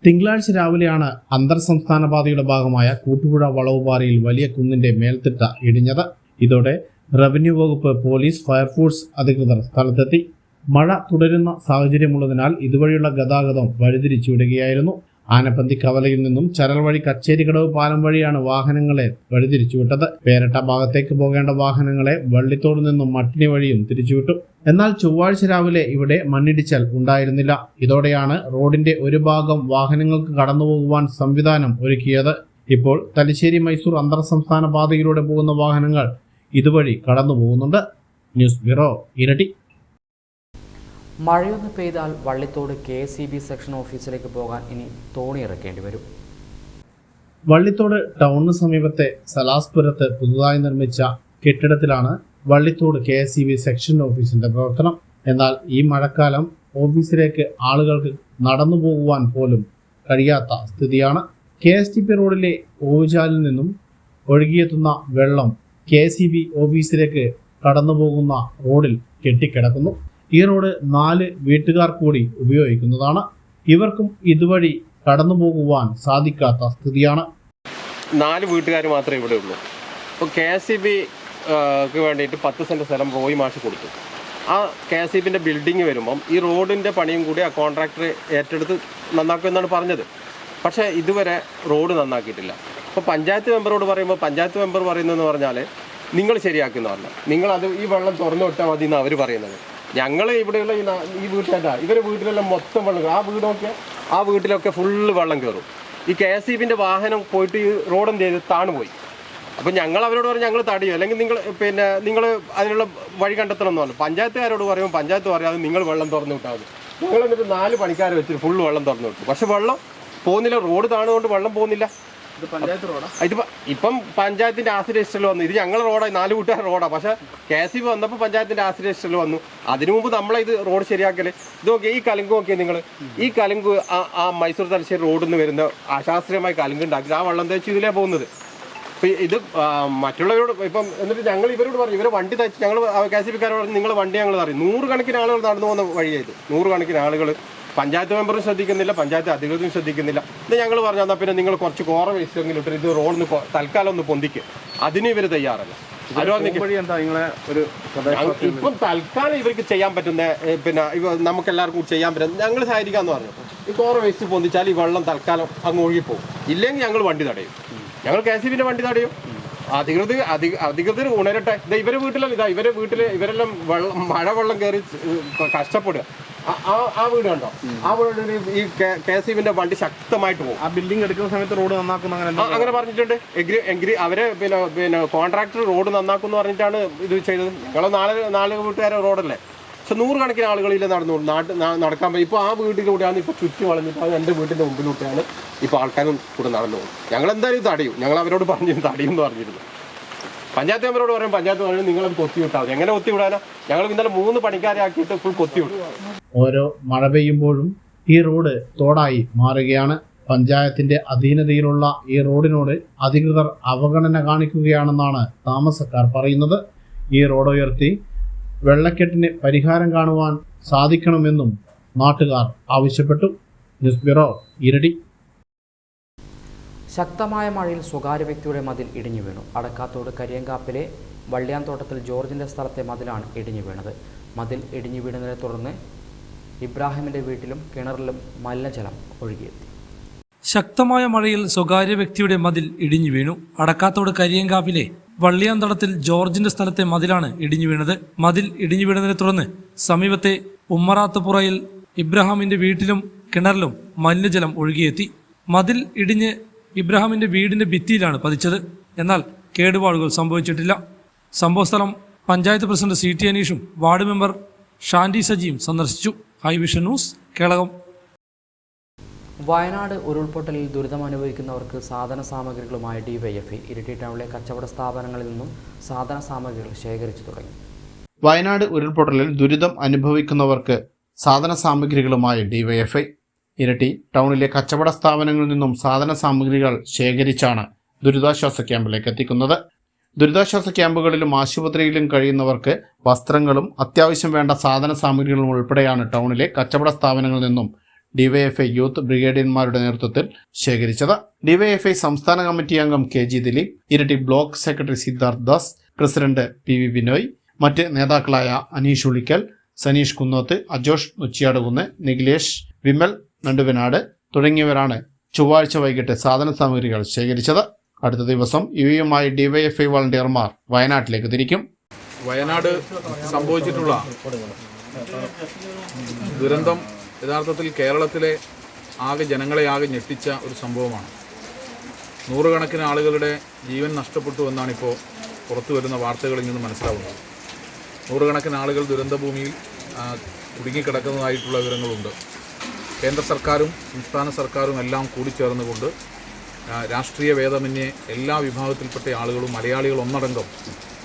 തിങ്കളാഴ്ച രാവിലെയാണ് അന്തർ സംസ്ഥാന പാതയുടെ ഭാഗമായ കൂട്ടുപുഴ വളവുപാറയിൽ വലിയ കുന്നിന്റെ മേൽത്തിട്ട ഇടിഞ്ഞത്. ഇതോടെ റവന്യൂ വകുപ്പ്, പോലീസ്, ഫയർഫോഴ്സ് അധികൃതർ സ്ഥലത്തെത്തി. മഴ തുടരുന്ന സാഹചര്യമുള്ളതിനാൽ ഇതുവഴിയുള്ള ഗതാഗതം വഴിതിരിച്ചുവിടുകയായിരുന്നു. ആനപ്പന്തി കവലയിൽ നിന്നും ചരൽ വഴി കച്ചേരിക്കടവ് പാലം വഴിയാണ് വാഹനങ്ങളെ വഴിതിരിച്ചുവിട്ടത്. പേരട്ട ഭാഗത്തേക്ക് പോകേണ്ട വാഹനങ്ങളെ വള്ളിത്തോട് നിന്നും മട്ടിനി വഴിയും തിരിച്ചുവിട്ടു. എന്നാൽ ചൊവ്വാഴ്ച രാവിലെ ഇവിടെ മണ്ണിടിച്ചൽ ഉണ്ടായിരുന്നില്ല. ഇതോടെയാണ് റോഡിന്റെ ഒരു ഭാഗം വാഹനങ്ങൾക്ക് കടന്നുപോകുവാൻ സംവിധാനം ഒരുക്കിയത്. ഇപ്പോൾ തലശ്ശേരി മൈസൂർ അന്തർ സംസ്ഥാന പാതയിലൂടെ പോകുന്ന വാഹനങ്ങൾ ഇതുവഴി കടന്നുപോകുന്നുണ്ട്. ന്യൂസ് ബ്യൂറോ, ഇരട്ടി. മഴയൊന്ന് പെയ്താൽ വള്ളിത്തോട് KSEB സെക്ഷൻ ഓഫീസിലേക്ക് പോകാൻ ഇനി തോണി ഇറക്കേണ്ടി വരും. വള്ളിത്തോട് ടൗണിന് സമീപത്തെ സലാസ്പുരത്ത് പുതുതായി നിർമ്മിച്ച കെട്ടിടത്തിലാണ് വള്ളിത്തോട് KSEB സെക്ഷൻ ഓഫീസിന്റെ പ്രവർത്തനം. എന്നാൽ ഈ മഴക്കാലം ഓഫീസിലേക്ക് ആളുകൾക്ക് നടന്നു പോകുവാൻ പോലും കഴിയാത്ത സ്ഥിതിയാണ്. KSTP റോഡിലെ ഓവുചാലിൽ നിന്നും ഒഴുകിയെത്തുന്ന വെള്ളം KSEB ഓഫീസിലേക്ക് കടന്നുപോകുന്ന റോഡിൽ കെട്ടിക്കിടക്കുന്നു. ഈ റോഡ് 4 വീട്ടുകാർ കൂടി ഉപയോഗിക്കുന്നതാണ്. ഇവർക്കും ഇതുവഴി കടന്നു പോകുവാൻ സാധിക്കാത്ത സ്ഥിതിയാണ്. 4 വീട്ടുകാർ മാത്രമേ ഇവിടെ ഉള്ളൂ. അപ്പോൾ KSEBക്ക് വേണ്ടിയിട്ട് 10 സെൻറ്റ് സ്ഥലം റോയി മാഷ് കൊടുത്തു. ആ KSEBിൻ്റെ ബിൽഡിങ് വരുമ്പം ഈ റോഡിൻ്റെ പണിയും കൂടി ആ കോൺട്രാക്ടർ ഏറ്റെടുത്ത് നന്നാക്കുമെന്നാണ് പറഞ്ഞത്. പക്ഷേ ഇതുവരെ റോഡ് നന്നാക്കിയിട്ടില്ല. അപ്പോൾ പഞ്ചായത്ത് മെമ്പറോട് പറയുമ്പോൾ പഞ്ചായത്ത് മെമ്പർ പറയുന്നതെന്ന് പറഞ്ഞാൽ നിങ്ങൾ ശരിയാക്കുന്ന പറഞ്ഞാൽ നിങ്ങളത് ഈ വെള്ളം തുറന്നു വിട്ടാൽ മതി എന്നാണ് അവർ പറയുന്നത്. ഞങ്ങൾ ഇവിടെയുള്ള ഈ വീട്ടിലല്ല, ഇവരെ വീട്ടിലെല്ലാം മൊത്തം വെള്ളം കയറും. ആ വീട്ടിലൊക്കെ ഫുള്ള് വെള്ളം കയറും. ഈ KSEBിൻ്റെ വാഹനം പോയിട്ട് ഈ റോഡ് എന്ത് ചെയ്ത് താണുപോയി. അപ്പോൾ ഞങ്ങൾ അവരോട് പറഞ്ഞ് ഞങ്ങൾ തടയും, അല്ലെങ്കിൽ നിങ്ങൾ അതിനുള്ള വഴി കണ്ടെത്തണം എന്ന് പറഞ്ഞു. പഞ്ചായത്തുകാരോട് പറയുമ്പോൾ പഞ്ചായത്ത് പറയാതെ നിങ്ങൾ വെള്ളം തുറന്നു വിട്ടാൽ മതി. ഞങ്ങൾ എന്നിട്ട് 4 പണിക്കാരെ വെച്ചിട്ട് ഫുള്ള് വെള്ളം തുറന്നു വിട്ടു. പക്ഷെ വെള്ളം പോകുന്നില്ല, റോഡ് താണുകൊണ്ട് വെള്ളം പോകുന്നില്ല. ഇതിപ്പോൾ ഇപ്പം പഞ്ചായത്തിൻ്റെ ആസ്തി രജിസ്റ്ററിൽ വന്നു. ഇത് ഞങ്ങളുടെ റോഡാണ്, 4 വീട്ടുകാരുടെ റോഡാണ്. പക്ഷേ KCB വന്നപ്പോൾ പഞ്ചായത്തിൻ്റെ ആസ്തി രജിസ്റ്ററിൽ വന്നു. അതിനു മുമ്പ് നമ്മളെ ഇത് റോഡ് ശരിയാക്കൽ. ഇത് നോക്കിയാൽ ഈ കലുങ്ക് നോക്കിയാൽ നിങ്ങൾ, ഈ കലുങ്ക് ആ മൈസൂർ തലശ്ശേരി റോഡിൽ നിന്ന് വരുന്ന അശാസ്ത്രീയമായി കലുങ്ക് ഉണ്ടാക്കി ആ വെള്ളം തേച്ച് ഇതിലേ പോകുന്നത്. ഇപ്പം ഇത് മറ്റുള്ളവരോട് ഇപ്പം എന്നിട്ട് ഞങ്ങൾ ഇവരോട് പറഞ്ഞു, ഇവരെ വണ്ടി തയ്ച്ച് ഞങ്ങൾ KCBക്കാരോട് പറഞ്ഞു നിങ്ങൾ വണ്ടി ഞങ്ങൾ അറിയും. 100 കണക്കിന് ആളുകൾ നടന്നു പോകുന്ന വഴിയായത്. 100 കണക്കിന് ആളുകൾ പഞ്ചായത്ത് മെമ്പറും ശ്രദ്ധിക്കുന്നില്ല, പഞ്ചായത്ത് അധികൃതരും ശ്രദ്ധിക്കുന്നില്ല. ഇത് ഞങ്ങൾ പറഞ്ഞു എന്നാൽ പിന്നെ നിങ്ങൾ കുറച്ച് കോറ വേസ്റ്റെങ്കിലും ഇട്ട് ഇത് റോഡിന് തൽക്കാലം ഒന്ന് പൊന്തിക്ക്. അതിന് ഇവർ തയ്യാറല്ല. ഇപ്പം തൽക്കാലം ഇവർക്ക് ചെയ്യാൻ പറ്റുന്ന പിന്നെ നമുക്ക് എല്ലാവർക്കും ചെയ്യാൻ പറ്റും, ഞങ്ങൾ സഹായിക്കാന്ന് പറഞ്ഞു. ഈ കോറ വേസ്റ്റ് പൊന്തിച്ചാൽ ഈ വെള്ളം തൽക്കാലം അങ്ങ് ഒഴുകിപ്പോകും. ഇല്ലെങ്കിൽ ഞങ്ങൾ വണ്ടി തടയും, ഞങ്ങൾ KCBന്റെ വണ്ടി തടയും. അധികൃതർ ഉണരട്ടെ. ഇവരെ വീട്ടിലല്ല, ഇവരെ വീട്ടിൽ ഇവരെല്ലാം മഴവെള്ളം കയറി കഷ്ടപ്പെടുക. ആ വീട് കണ്ടോ, ആ വീടിന് ഈ KCBന്റെ വണ്ടി ശക്തമായിട്ട് പോകും. ആ ബിൽഡിംഗ് എടുക്കുന്ന സമയത്ത് റോഡ് നന്നാക്കുന്ന അങ്ങനെ പറഞ്ഞിട്ടുണ്ട്. അവരെ പിന്നെ കോൺട്രാക്ടർ റോഡ് നന്നാക്കും എന്ന് പറഞ്ഞിട്ടാണ് ഇത് ചെയ്തത്. ഞങ്ങൾ 4 വീട്ടുകാരെ റോഡല്ലേ. പക്ഷെ 100 കണക്കിന് ആളുകളിൽ നടക്കാൻ പറ്റും. ഇപ്പോൾ ആ വീട്ടിലൂടെയാണ് ഇപ്പോൾ ചുറ്റി വളഞ്ഞിട്ട് അത് എൻ്റെ വീട്ടിൻ്റെ മുമ്പിലൂടെയാണ് ഇപ്പോൾ ആൾക്കാരും കൂടെ നടന്നു പോകും. ഞങ്ങൾ എന്തായാലും തടയും, ഞങ്ങൾ അവരോട് പറഞ്ഞിരുന്നു തടയും എന്ന് പറഞ്ഞിരുന്നു. പഞ്ചായത്ത് മെമ്പറോട് പറയും, പഞ്ചായത്ത് പറയും നിങ്ങളത് കൊത്തിവിട്ടാൽ മതി. എങ്ങനെ കൊത്തിവിടാനോ? ഞങ്ങൾ ഇന്നലെ 3 പണിക്കാരെ ആക്കിയിട്ട് ഫുൾ കൊത്തിവിടും. ഓരോ മഴ പെയ്യുമ്പോഴും ഈ റോഡ് തോടായി മാറുകയാണ്. പഞ്ചായത്തിന്റെ അധീനതയിലുള്ള ഈ റോഡിനോട് അധികൃതർ അവഗണന കാണിക്കുകയാണെന്നാണ് താമസക്കാർ പറയുന്നത്. ഈ റോഡ് ഉയർത്തി വെള്ളക്കെട്ടിന് പരിഹാരം കാണുവാൻ സാധിക്കണമെന്നും നാട്ടുകാർ ആവശ്യപ്പെട്ടു. ന്യൂസ് ബ്യൂറോ, ഇരട്ടി. ശക്തമായ മഴയിൽ സ്വകാര്യ വ്യക്തിയുടെ മതിൽ ഇടിഞ്ഞു വീണു. അടക്കാത്തോട് കരിയങ്കാപ്പിലെ വള്ളിയാന്തോട്ടത്തിൽ ജോർജിൻ്റെ സ്ഥലത്തെ മതിലാണ് ഇടിഞ്ഞു വീണത്. മതിൽ ഇടിഞ്ഞു വീണതിനെ തുടർന്ന് ഇബ്രാഹിമിൻ്റെ വീട്ടിലും കിണറിലും മലിനജലം ഒഴുകിയെത്തി. ശക്തമായ മഴയിൽ സ്വകാര്യ വ്യക്തിയുടെ മതിൽ ഇടിഞ്ഞു വീണു. അടക്കാത്തോട് കരിയങ്കാപ്പിലെ വള്ളിയാന്തടത്തിൽ ജോർജിന്റെ സ്ഥലത്തെ മതിലാണ് ഇടിഞ്ഞു വീണത്. മതിൽ ഇടിഞ്ഞു വീണതിനെ തുടർന്ന് സമീപത്തെ ഉമ്മറാത്തുപുറയിൽ ഇബ്രാഹിമിന്റെ വീട്ടിലും കിണറിലും മലിനജലം ഒഴുകിയെത്തി. മതിൽ ഇടിഞ്ഞ് ഇബ്രാഹിമിന്റെ വീടിന്റെ ഭിത്തിയിലാണ് പതിച്ചത്. എന്നാൽ കേടുപാടുകൾ സംഭവിച്ചിട്ടില്ല. സംഭവസ്ഥലം പഞ്ചായത്ത് പ്രസിഡന്റ് CT അനീഷും വാർഡ് മെമ്പർ ഷാൻഡി സജിയും സന്ദർശിച്ചു. Hivision news, Kelakam. വയനാട് ഉരുൾപൊട്ടലിൽ ദുരിതമനുഭവിക്കുന്നവർക്ക് സാധന സാമഗ്രികളുമായി DYFI ഇരിട്ടി ടൗണിലെ കച്ചവട സ്ഥാപനങ്ങളിൽ നിന്നും സാധന സാമഗ്രികൾ ശേഖരിച്ചു തുടങ്ങി. വയനാട് ഉരുൾപൊട്ടലിൽ ദുരിതം അനുഭവിക്കുന്നവർക്ക് സാധന സാമഗ്രികളുമായി DYFI ഇരട്ടി ടൗണിലെ കച്ചവട സ്ഥാപനങ്ങളിൽ നിന്നും സാധന സാമഗ്രികൾ ശേഖരിച്ചാണ് ദുരിതാശ്വാസ ക്യാമ്പിലേക്ക് എത്തിക്കുന്നത്. ദുരിതാശ്വാസ ക്യാമ്പുകളിലും ആശുപത്രിയിലും കഴിയുന്നവർക്ക് വസ്ത്രങ്ങളും അത്യാവശ്യം വേണ്ട സാധന സാമഗ്രികളും ഉൾപ്പെടെയാണ് ടൗണിലെ കച്ചവട സ്ഥാപനങ്ങളിൽ നിന്നും DYFI യൂത്ത് ബ്രിഗേഡിയന്മാരുടെ നേതൃത്വത്തിൽ ശേഖരിച്ചത്. DYFI സംസ്ഥാന കമ്മിറ്റി അംഗം KG ദിലീപ്, ഇരട്ടി block secretary Siddharth Das, president PV Binoy, മറ്റ് നേതാക്കളായ അനീഷ് ഉളിക്കൽ, സനീഷ് കുന്നോത്ത്, അജോഷ് ഉച്ചിയാടുകുന്ന്, നിഖിലേഷ്, വിമൽ നണ്ടുവനാട് തുടങ്ങിയവരാണ് ചൊവ്വാഴ്ച വൈകിട്ട് സാധന സാമഗ്രികൾ ശേഖരിച്ചത്. അടുത്ത ദിവസം ഇവയുമായി DYFI വളണ്ടിയർമാർ വയനാട്ടിലേക്ക് തിരിക്കും. വയനാട് സംഭവിച്ചിട്ടുള്ള ദുരന്തം യഥാർത്ഥത്തിൽ കേരളത്തിലെ ജനങ്ങളെ ആകെ ഞെട്ടിച്ച ഒരു സംഭവമാണ്. 100 കണക്കിന് ആളുകളുടെ ജീവൻ നഷ്ടപ്പെട്ടു എന്നാണിപ്പോൾ പുറത്തു വരുന്ന വാർത്തകളിൽ നിന്ന് മനസ്സിലാവുന്നത്. 100 കണക്കിന് ആളുകൾ ദുരന്തഭൂമിയിൽ കുടുങ്ങിക്കിടക്കുന്നതായിട്ടുള്ള വിവരങ്ങളുണ്ട്. കേന്ദ്ര സർക്കാരും സംസ്ഥാന സർക്കാരും എല്ലാം കൂടിച്ചേർന്നുകൊണ്ട് രാഷ്ട്രീയ ഭേദമന്യേ എല്ലാ വിഭാഗത്തിൽപ്പെട്ട ആളുകളും മലയാളികൾ ഒന്നടങ്കം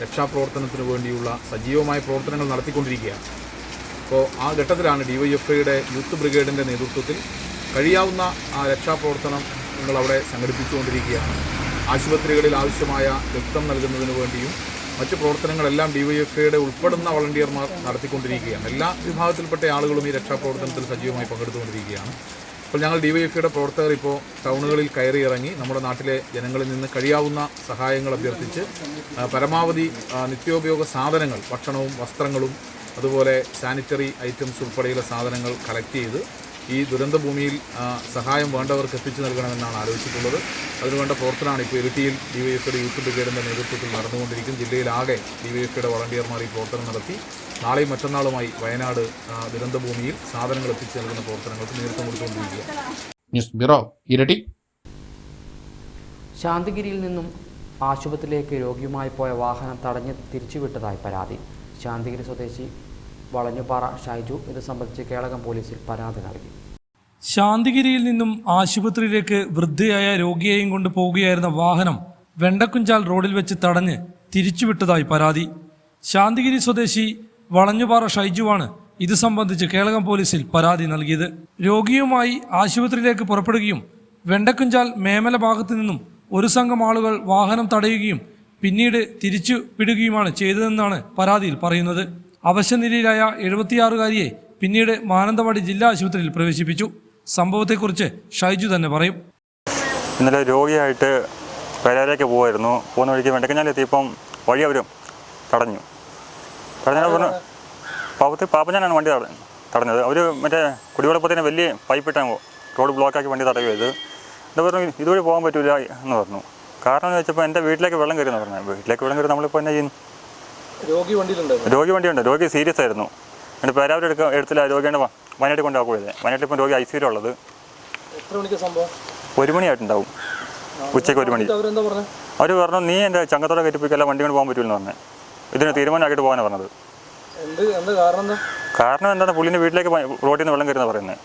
രക്ഷാപ്രവർത്തനത്തിന് വേണ്ടിയുള്ള സജീവമായ പ്രവർത്തനങ്ങൾ നടത്തിക്കൊണ്ടിരിക്കുകയാണ്. അപ്പോൾ ആ ഘട്ടത്തിലാണ് DYFIയുടെ യൂത്ത് ബ്രിഗേഡിൻ്റെ നേതൃത്വത്തിൽ കഴിയാവുന്ന ആ രക്ഷാപ്രവർത്തനം അവിടെ സംഘടിപ്പിച്ചുകൊണ്ടിരിക്കുകയാണ്. ആശുപത്രികളിൽ ആവശ്യമായ രക്തം നൽകുന്നതിന് വേണ്ടിയും മറ്റ് പ്രവർത്തനങ്ങളെല്ലാം DYFIയുടെ ഉൾപ്പെടുന്ന വളണ്ടിയർമാർ നടത്തിക്കൊണ്ടിരിക്കുകയാണ്. എല്ലാ വിഭാഗത്തിൽപ്പെട്ട ആളുകളും ഈ രക്ഷാപ്രവർത്തനത്തിൽ സജീവമായി പങ്കെടുത്തുകൊണ്ടിരിക്കുകയാണ്. അപ്പോൾ ഞങ്ങൾ DYFIയുടെ പ്രവർത്തകർ ഇപ്പോൾ ടൗണുകളിൽ കയറി ഇറങ്ങി നമ്മുടെ നാട്ടിലെ ജനങ്ങളിൽ നിന്ന് കഴിയാവുന്ന സഹായങ്ങൾ അഭ്യർത്ഥിച്ച് പരമാവധി നിത്യോപയോഗ സാധനങ്ങൾ, ഭക്ഷണവും വസ്ത്രങ്ങളും അതുപോലെ സാനിറ്ററി ഐറ്റംസ് ഉൾപ്പെടെയുള്ള സാധനങ്ങൾ കളക്ട് ചെയ്ത് ഈ ദുരന്തഭൂമിയിൽ സഹായം വേണ്ടവർക്ക് എത്തിച്ചു നൽകണമെന്നാണ് ആലോചിച്ചിട്ടുള്ളത്. അതിനുവേണ്ട പ്രവർത്തനമാണ് ഇപ്പോൾ ഇരിട്ടിയിൽ DYFIയുടെ യൂത്ത് ബ്രിഗേഡിൻ്റെ നേതൃത്വത്തിൽ നടന്നുകൊണ്ടിരിക്കും. ജില്ലയിലാകെ DYFIയുടെ വളണ്ടിയർമാർ ഈ പ്രവർത്തനം നടത്തി നാളെയും മറ്റന്നാളുമായി വയനാട് ദുരന്തഭൂമിയിൽ സാധനങ്ങൾ എത്തിച്ചു നൽകുന്ന പ്രവർത്തനങ്ങൾക്ക് നേതൃത്വം കൊടുത്തുകൊണ്ടിരിക്കുകയാണ്. ന്യൂസ് ബ്യൂറോ, ഇരട്ടി. ശാന്തിഗിരിയിൽ നിന്നും ആശുപത്രിയിലേക്ക് രോഗിയുമായി പോയ വാഹനം തടഞ്ഞ് തിരിച്ചുവിട്ടതായി പരാതി. ശാന്തിഗിരി സ്വദേശി വളഞ്ഞുപാറ ഷൈജു ഇത് സംബന്ധിച്ച് കേളകം പോലീസിൽ പരാതി നൽകി. ശാന്തിഗിരിയിൽ നിന്നും ആശുപത്രിയിലേക്ക് വൃദ്ധയായ രോഗിയെയും കൊണ്ട് പോവുകയായിരുന്ന വാഹനം വെണ്ടക്കുഞ്ചാൽ റോഡിൽ വെച്ച് തടഞ്ഞ് തിരിച്ചുവിട്ടതായി പരാതി. ശാന്തിഗിരി സ്വദേശി വളഞ്ഞുപാറ ഷൈജുവാണ് ഇത് സംബന്ധിച്ച് കേളകം പോലീസിൽ പരാതി നൽകിയത്. രോഗിയുമായി ആശുപത്രിയിലേക്ക് പുറപ്പെടുകയും വെണ്ടക്കുഞ്ചാൽ മേമല ഭാഗത്തു നിന്നും ഒരു സംഘം ആളുകൾ വാഹനം തടയുകയും പിന്നീട് തിരിച്ചു വിടുകയുമാണ് ചെയ്തതെന്നാണ് പരാതിയിൽ പറയുന്നത്. അവശനിലയിലായ 76-കാരിയെ പിന്നീട് മാനന്തവാടി ജില്ലാ ആശുപത്രിയിൽ പ്രവേശിപ്പിച്ചു. സംഭവത്തെക്കുറിച്ച് ഷൈജു തന്നെ പറയും. ഇന്നലെ രോഗിയായിട്ട് പെരയിലേക്ക് പോകുമായിരുന്നു. പോകുന്ന വഴിക്ക് വെണ്ടക്കഞ്ഞാലെത്തിയപ്പം വഴി അവർ തടഞ്ഞു. പറഞ്ഞു പാപ്പഞ്ഞാനാണ് വണ്ടി തടഞ്ഞത്. അവർ മറ്റേ കുടിവെള്ളപ്പത്തിന് വലിയ പൈപ്പിട്ടാണ് റോഡ് ബ്ലോക്കാക്കി വണ്ടി തടയുന്നത്. എന്താ പറഞ്ഞു ഇതുവഴി പോകാൻ പറ്റില്ല എന്ന് പറഞ്ഞു. കാരണം എന്ന് വെച്ചപ്പോൾ എൻ്റെ വീട്ടിലേക്ക് വെള്ളം കയറിയെന്ന് പറഞ്ഞു. വീട്ടിലേക്ക് വെള്ളം കയറി നമ്മളിപ്പോൾ എന്നാ ചെയ്യുന്നു? രോഗി വണ്ടിയുണ്ട്. രോഗി സീരിയസ് ആയിരുന്നു. എന്നിട്ട് പേരാവൂർ എടുത്തില്ല. രോഗിയുടെ വയനാട്ടിൽ കൊണ്ടാക്കുകയത്. വയനാട്ടിൽ ഇപ്പം രോഗി ICU ഉള്ളത്. 1 മണിയായിട്ടുണ്ടാവും. ഉച്ചയ്ക്ക് 1 മണി. അവർ പറഞ്ഞു നീ എൻ്റെ ചങ്കത്തോടെ കയറ്റിപ്പിക്കല്ല, വണ്ടി കൊണ്ട് പോകാൻ പറ്റില്ലെന്ന് പറഞ്ഞു. ഇതിന് തീരുമാനമാക്കിയിട്ട് പോകാനാണ് പറഞ്ഞത്. കാരണം എന്താണ് പുള്ളിൻ്റെ വീട്ടിലേക്ക് റോഡിൽ നിന്ന് വെള്ളം കയറുന്ന പറയുന്നത്.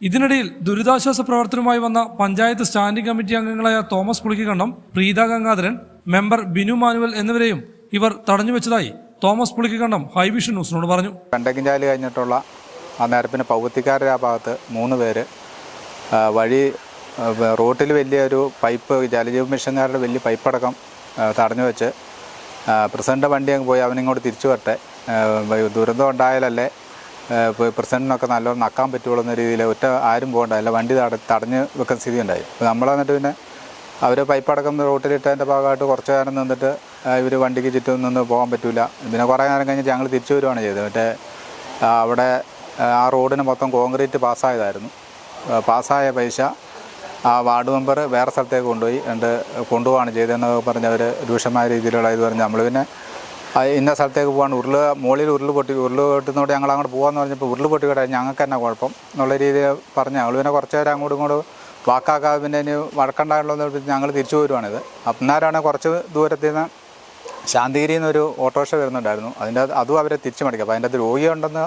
ഇതിനിടയിൽ ദുരിതാശ്വാസ പ്രവർത്തനവുമായി വന്ന പഞ്ചായത്ത് സ്റ്റാൻഡിംഗ് കമ്മിറ്റി അംഗങ്ങളായ Thomas Pulikkakandam, Preetha Gangadharan, member Binu Manuel എന്നിവരെയും ഇവർ തടഞ്ഞുവെച്ചതായി തോമസ് പുളിക്കകണ്ടം ഹൈവിഷൻ ന്യൂസിനോട് പറഞ്ഞു. വെണ്ടക്കിഞ്ചാല് കഴിഞ്ഞിട്ടുള്ള ആ നേരപ്പിന് പൗത്തിക്കാരുടെ ആ ഭാഗത്ത് 3 പേര് വഴി റോട്ടിൽ വലിയൊരു പൈപ്പ് ജലജീവ മിഷൻകാരുടെ വലിയ പൈപ്പടക്കം തടഞ്ഞു വെച്ച് പ്രസിഡൻ്റെ വണ്ടി അങ്ങ് പോയി അവനിങ്ങോട്ട് തിരിച്ചു വരട്ടെ, ദുരന്തം ഉണ്ടായാലല്ലേ പ്രസിഡന്റിനൊക്കെ നല്ലോണം നക്കാൻ പറ്റുള്ളൂ എന്ന രീതിയിൽ ആരും പോകണ്ടല്ല, വണ്ടി തടഞ്ഞ് വെക്കുന്ന സ്ഥിതി ഉണ്ടായി. അപ്പോൾ നമ്മൾ എന്നിട്ട് പിന്നെ അവർ പൈപ്പടക്കം റോട്ടിലിട്ടതിൻ്റെ ഭാഗമായിട്ട് കുറച്ച് നേരം നിന്നിട്ട് ഇവർ വണ്ടിക്ക് ചുറ്റും നിന്ന് പോകാൻ പറ്റില്ല. പിന്നെ കുറേ നേരം കഴിഞ്ഞിട്ട് ഞങ്ങൾ തിരിച്ചു വരുവാണ് ചെയ്തത്. മറ്റേ അവിടെ ആ റോഡിന് മൊത്തം കോൺക്രീറ്റ് പാസ്സായതായിരുന്നു. പാസ്സായ പൈസ ആ വാർഡ് മെമ്പർ വേറെ സ്ഥലത്തേക്ക് കൊണ്ടുപോവാണ് ചെയ്തതെന്ന് പറഞ്ഞ് അവർ രൂക്ഷമായ രീതിയിലുള്ള ഇത് പറഞ്ഞ് നമ്മൾ പിന്നെ ഇന്ന സ്ഥലത്തേക്ക് പോകാൻ മുകളിൽ ഉരുൾ പൊട്ടുന്നതോടെ ഞങ്ങൾ അങ്ങോട്ട് പോകാമെന്ന് പറഞ്ഞപ്പോൾ ഉരുൾ പൊട്ടി കിട്ടാൻ ഞങ്ങൾക്ക് തന്നെ കുഴപ്പം എന്നുള്ള രീതിയിൽ പറഞ്ഞ് ഞങ്ങൾ പിന്നെ കുറച്ച് നേരം അങ്ങോട്ട് വാക്കാക്കാതെ പിന്നെ ഇനി വഴക്കണ്ടാകുള്ളൂ ഞങ്ങൾ തിരിച്ചു വരുവാണിത്. അന്നേരമാണ് കുറച്ച് ദൂരത്തിൽ നിന്ന് ശാന്തിഗിരിയിൽ നിന്നൊരു ഓട്ടോറിക്ഷ വരുന്നുണ്ടായിരുന്നു. അതും അവരെ തിരിച്ചു മടിക്കുക. അപ്പോൾ അതിൻ്റെ അത് രോഗിയുണ്ടെന്ന്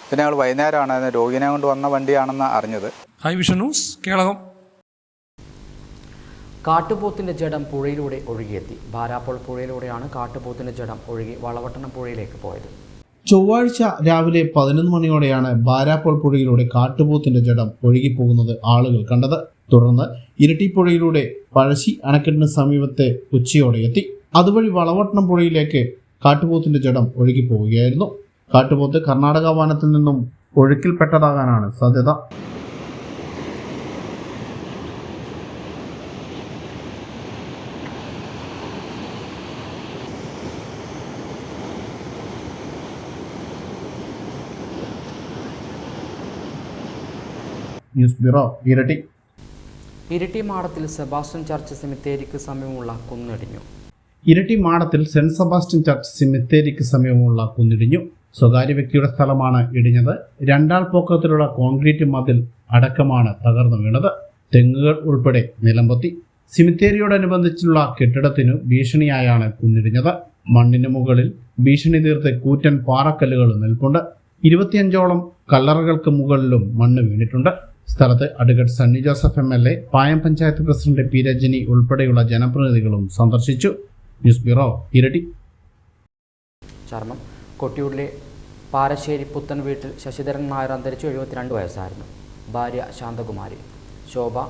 പിന്നെ ഞങ്ങൾ വൈകുന്നേരമാണ് അതിന് രോഗിനെ കൊണ്ട് വന്ന വണ്ടിയാണെന്ന് അറിഞ്ഞത്. ഹൈവിഷൻ ന്യൂസ് കേളകം. കാട്ടുപോത്തിന്റെ ജഡം പുഴയിലൂടെ ഒഴുകിയെത്തി. ബാരാപ്പോൾ പുഴയിലൂടെയാണ് കാട്ടുപോത്തിന്റെ ജഡം ഒഴുകി വളവട്ടണം പുഴയിലേക്ക് പോയത്. ചൊവ്വാഴ്ച രാവിലെ 11 മണിയോടെയാണ് ബാരാപ്പോൾ പുഴയിലൂടെ കാട്ടുപോത്തിന്റെ ജഡം ഒഴുകിപ്പോകുന്നത് ആളുകൾ കണ്ടത്. തുടർന്ന് ഇരട്ടിപ്പുഴയിലൂടെ പഴശ്ശി അണക്കെട്ടിന് സമീപത്തെ ഉച്ചയോടെ എത്തി. അതുവഴി വളവട്ടണം പുഴയിലേക്ക് കാട്ടുപോത്തിന്റെ ജഡം ഒഴുകിപ്പോവുകയായിരുന്നു. കാട്ടുപോത്ത് കർണാടക വനത്തിൽ നിന്നും ഒഴുക്കിൽപ്പെട്ടതാകാനാണ് സാധ്യത. ന്യൂസ് ബ്യൂറോ ഇരട്ടി. ഇരട്ടി മാടത്തിൽ സെബാസ്റ്റ്യൻ ചർച്ച് സെമിത്തേരിക്ക് സമീപമുള്ള കുന്നിടിഞ്ഞു. ഇരട്ടി മാടത്തിൽ സെന്റ് സെബാസ്റ്റ്യൻ ചർച്ച് സെമിത്തേരിക്ക് സമീപമുള്ള കുന്നിടിഞ്ഞു. സ്വകാര്യ വ്യക്തിയുടെ സ്ഥലമാണ് ഇടിഞ്ഞത്. 2 ആൾ പൊക്കത്തിലുള്ള കോൺക്രീറ്റ് മതിൽ അടക്കമാണ് തകർന്നു വീണത്. തെങ്ങുകൾ ഉൾപ്പെടെ നിലംപൊത്തി. സെമിത്തേരിയോടനുബന്ധിച്ചുള്ള കെട്ടിടത്തിനു ഭീഷണിയായാണ് കുന്നിടിഞ്ഞത്. മണ്ണിന് മുകളിൽ ഭീഷണി തീർത്ത് കൂറ്റൻ പാറക്കല്ലുകൾ നിൽപ്പുണ്ട്. 25ഓളം കല്ലറകൾക്ക് മുകളിലും മണ്ണ് വീണിട്ടുണ്ട്. സ്ഥലത്ത് അഡ്വക്കേറ്റ് സണ്ണി ജോസഫ് MLA, പായം പഞ്ചായത്ത് പ്രസിഡന്റ് P രജനി ഉൾപ്പെടെയുള്ള ജനപ്രതിനിധികളും സന്ദർശിച്ചു. ന്യൂസ് ബ്യൂറോ ഇരട്ടി. ചർമ്മം. കൊട്ടിയൂരിലെ പാരശ്ശേരി പുത്തൻ വീട്ടിൽ ശശിധരൻ നായർ അന്തരിച്ചു. 72 വയസ്സായിരുന്നു. ഭാര്യ ശാന്തകുമാരി, ശോഭ,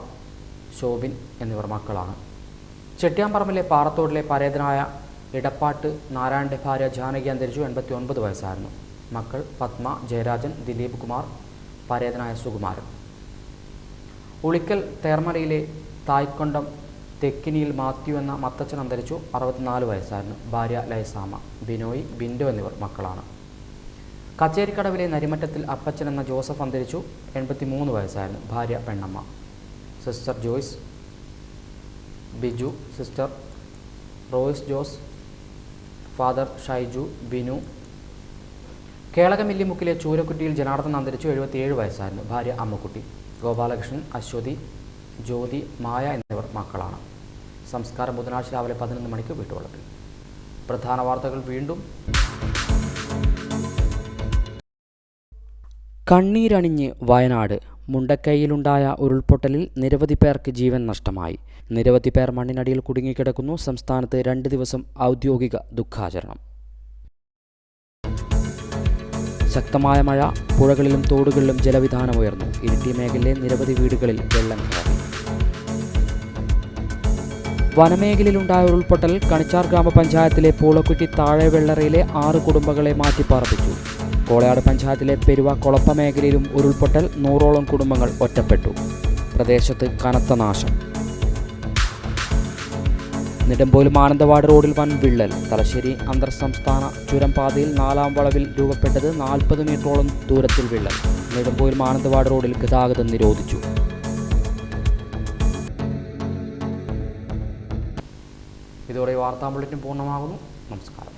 ശോഭിൻ എന്നിവർ മക്കളാണ്. ചെട്ടിയാമ്പറമ്പിലെ പാറത്തോടിലെ പരേതനായ ഇടപ്പാട്ട് നാരായണന്റെ ഭാര്യ ജാനകി അന്തരിച്ചു. 89 വയസ്സായിരുന്നു. മക്കൾ പത്മ, ജയരാജൻ, ദിലീപ് കുമാർ, പരേതനായ സുകുമാരൻ. ഉളിക്കൽ തേർമലയിലെ തായ്ക്കൊണ്ടം തെക്കിനിയിൽ മാത്യു എന്ന മത്തച്ഛൻ അന്തരിച്ചു. 64 വയസ്സായിരുന്നു. ഭാര്യ ലൈസാമ, ബിനോയ്, ബിൻഡോ എന്നിവർ മക്കളാണ്. കച്ചേരിക്കടവിലെ നരിമറ്റത്തിൽ അപ്പച്ചൻ എന്ന ജോസഫ് അന്തരിച്ചു. 83 വയസ്സായിരുന്നു. ഭാര്യ Pennamma. Sister Joyce, Biju, sister Royce Jose, father Shaiju, Binu. കേളകമില്ലിമുക്കിലെ ചൂരക്കുറ്റിയിൽ ജനാർദ്ദൻ അന്തരിച്ചു. 77 വയസ്സായിരുന്നു. ഭാര്യ അമ്മുക്കുട്ടി. ഗോപാലകൃഷ്ണൻ, അശ്വതി, ജ്യോതി, മായ എന്നിവർ മക്കളാണ്. സംസ്കാരം ബുധനാഴ്ച രാവിലെ 11 മണിക്ക് വീട്ടുവളപ്പിൽ. പ്രധാന വാർത്തകൾ വീണ്ടും. കണ്ണീരണിഞ്ഞ് വയനാട്. മുണ്ടക്കൈയിലുണ്ടായ ഉരുൾപൊട്ടലിൽ നിരവധി പേർക്ക് ജീവൻ നഷ്ടമായി. നിരവധി പേർ മണ്ണിനടിയിൽ കുടുങ്ങിക്കിടക്കുന്നു. സംസ്ഥാനത്ത് 2 ദിവസം ഔദ്യോഗിക ദുഃഖാചരണം. ശക്തമായ മഴ. പുഴകളിലും തോടുകളിലും ജലവിധാനമുയർന്നു. ഇരിട്ടി മേഖലയിലെ നിരവധി വീടുകളിൽ വെള്ളം കയറി. വനമേഖലയിലുണ്ടായ ഉരുൾപൊട്ടൽ കണിച്ചാർ ഗ്രാമപഞ്ചായത്തിലെ പൂളക്കുറ്റി താഴെ വെള്ളറയിലെ 6 കുടുംബങ്ങളെ മാറ്റിപ്പാർപ്പിച്ചു. കോളയാട് പഞ്ചായത്തിലെ പെരുവ കൊളപ്പ മേഖലയിലും ഉരുൾപൊട്ടൽ 100ഓളം കുടുംബങ്ങൾ ഒറ്റപ്പെട്ടു. പ്രദേശത്ത് കനത്ത നാശം. നെടുമ്പോയിൽ മാനന്തവാട് റോഡിൽ വൻ വിള്ളൽ. തലശ്ശേരി അന്തർ സംസ്ഥാന ചുരം പാതയിൽ 4ാം വളവിൽ രൂപപ്പെട്ടത് 40 മീറ്ററോളം ദൂരത്തിൽ വിള്ളൽ. നെടുമ്പോയിൽ മാനന്തവാട് റോഡിൽ ഗതാഗതം നിരോധിച്ചു. ഇതോടെ വാർത്താ ബുള്ളറ്റിൻ പൂർണ്ണമാകുന്നു. നമസ്കാരം.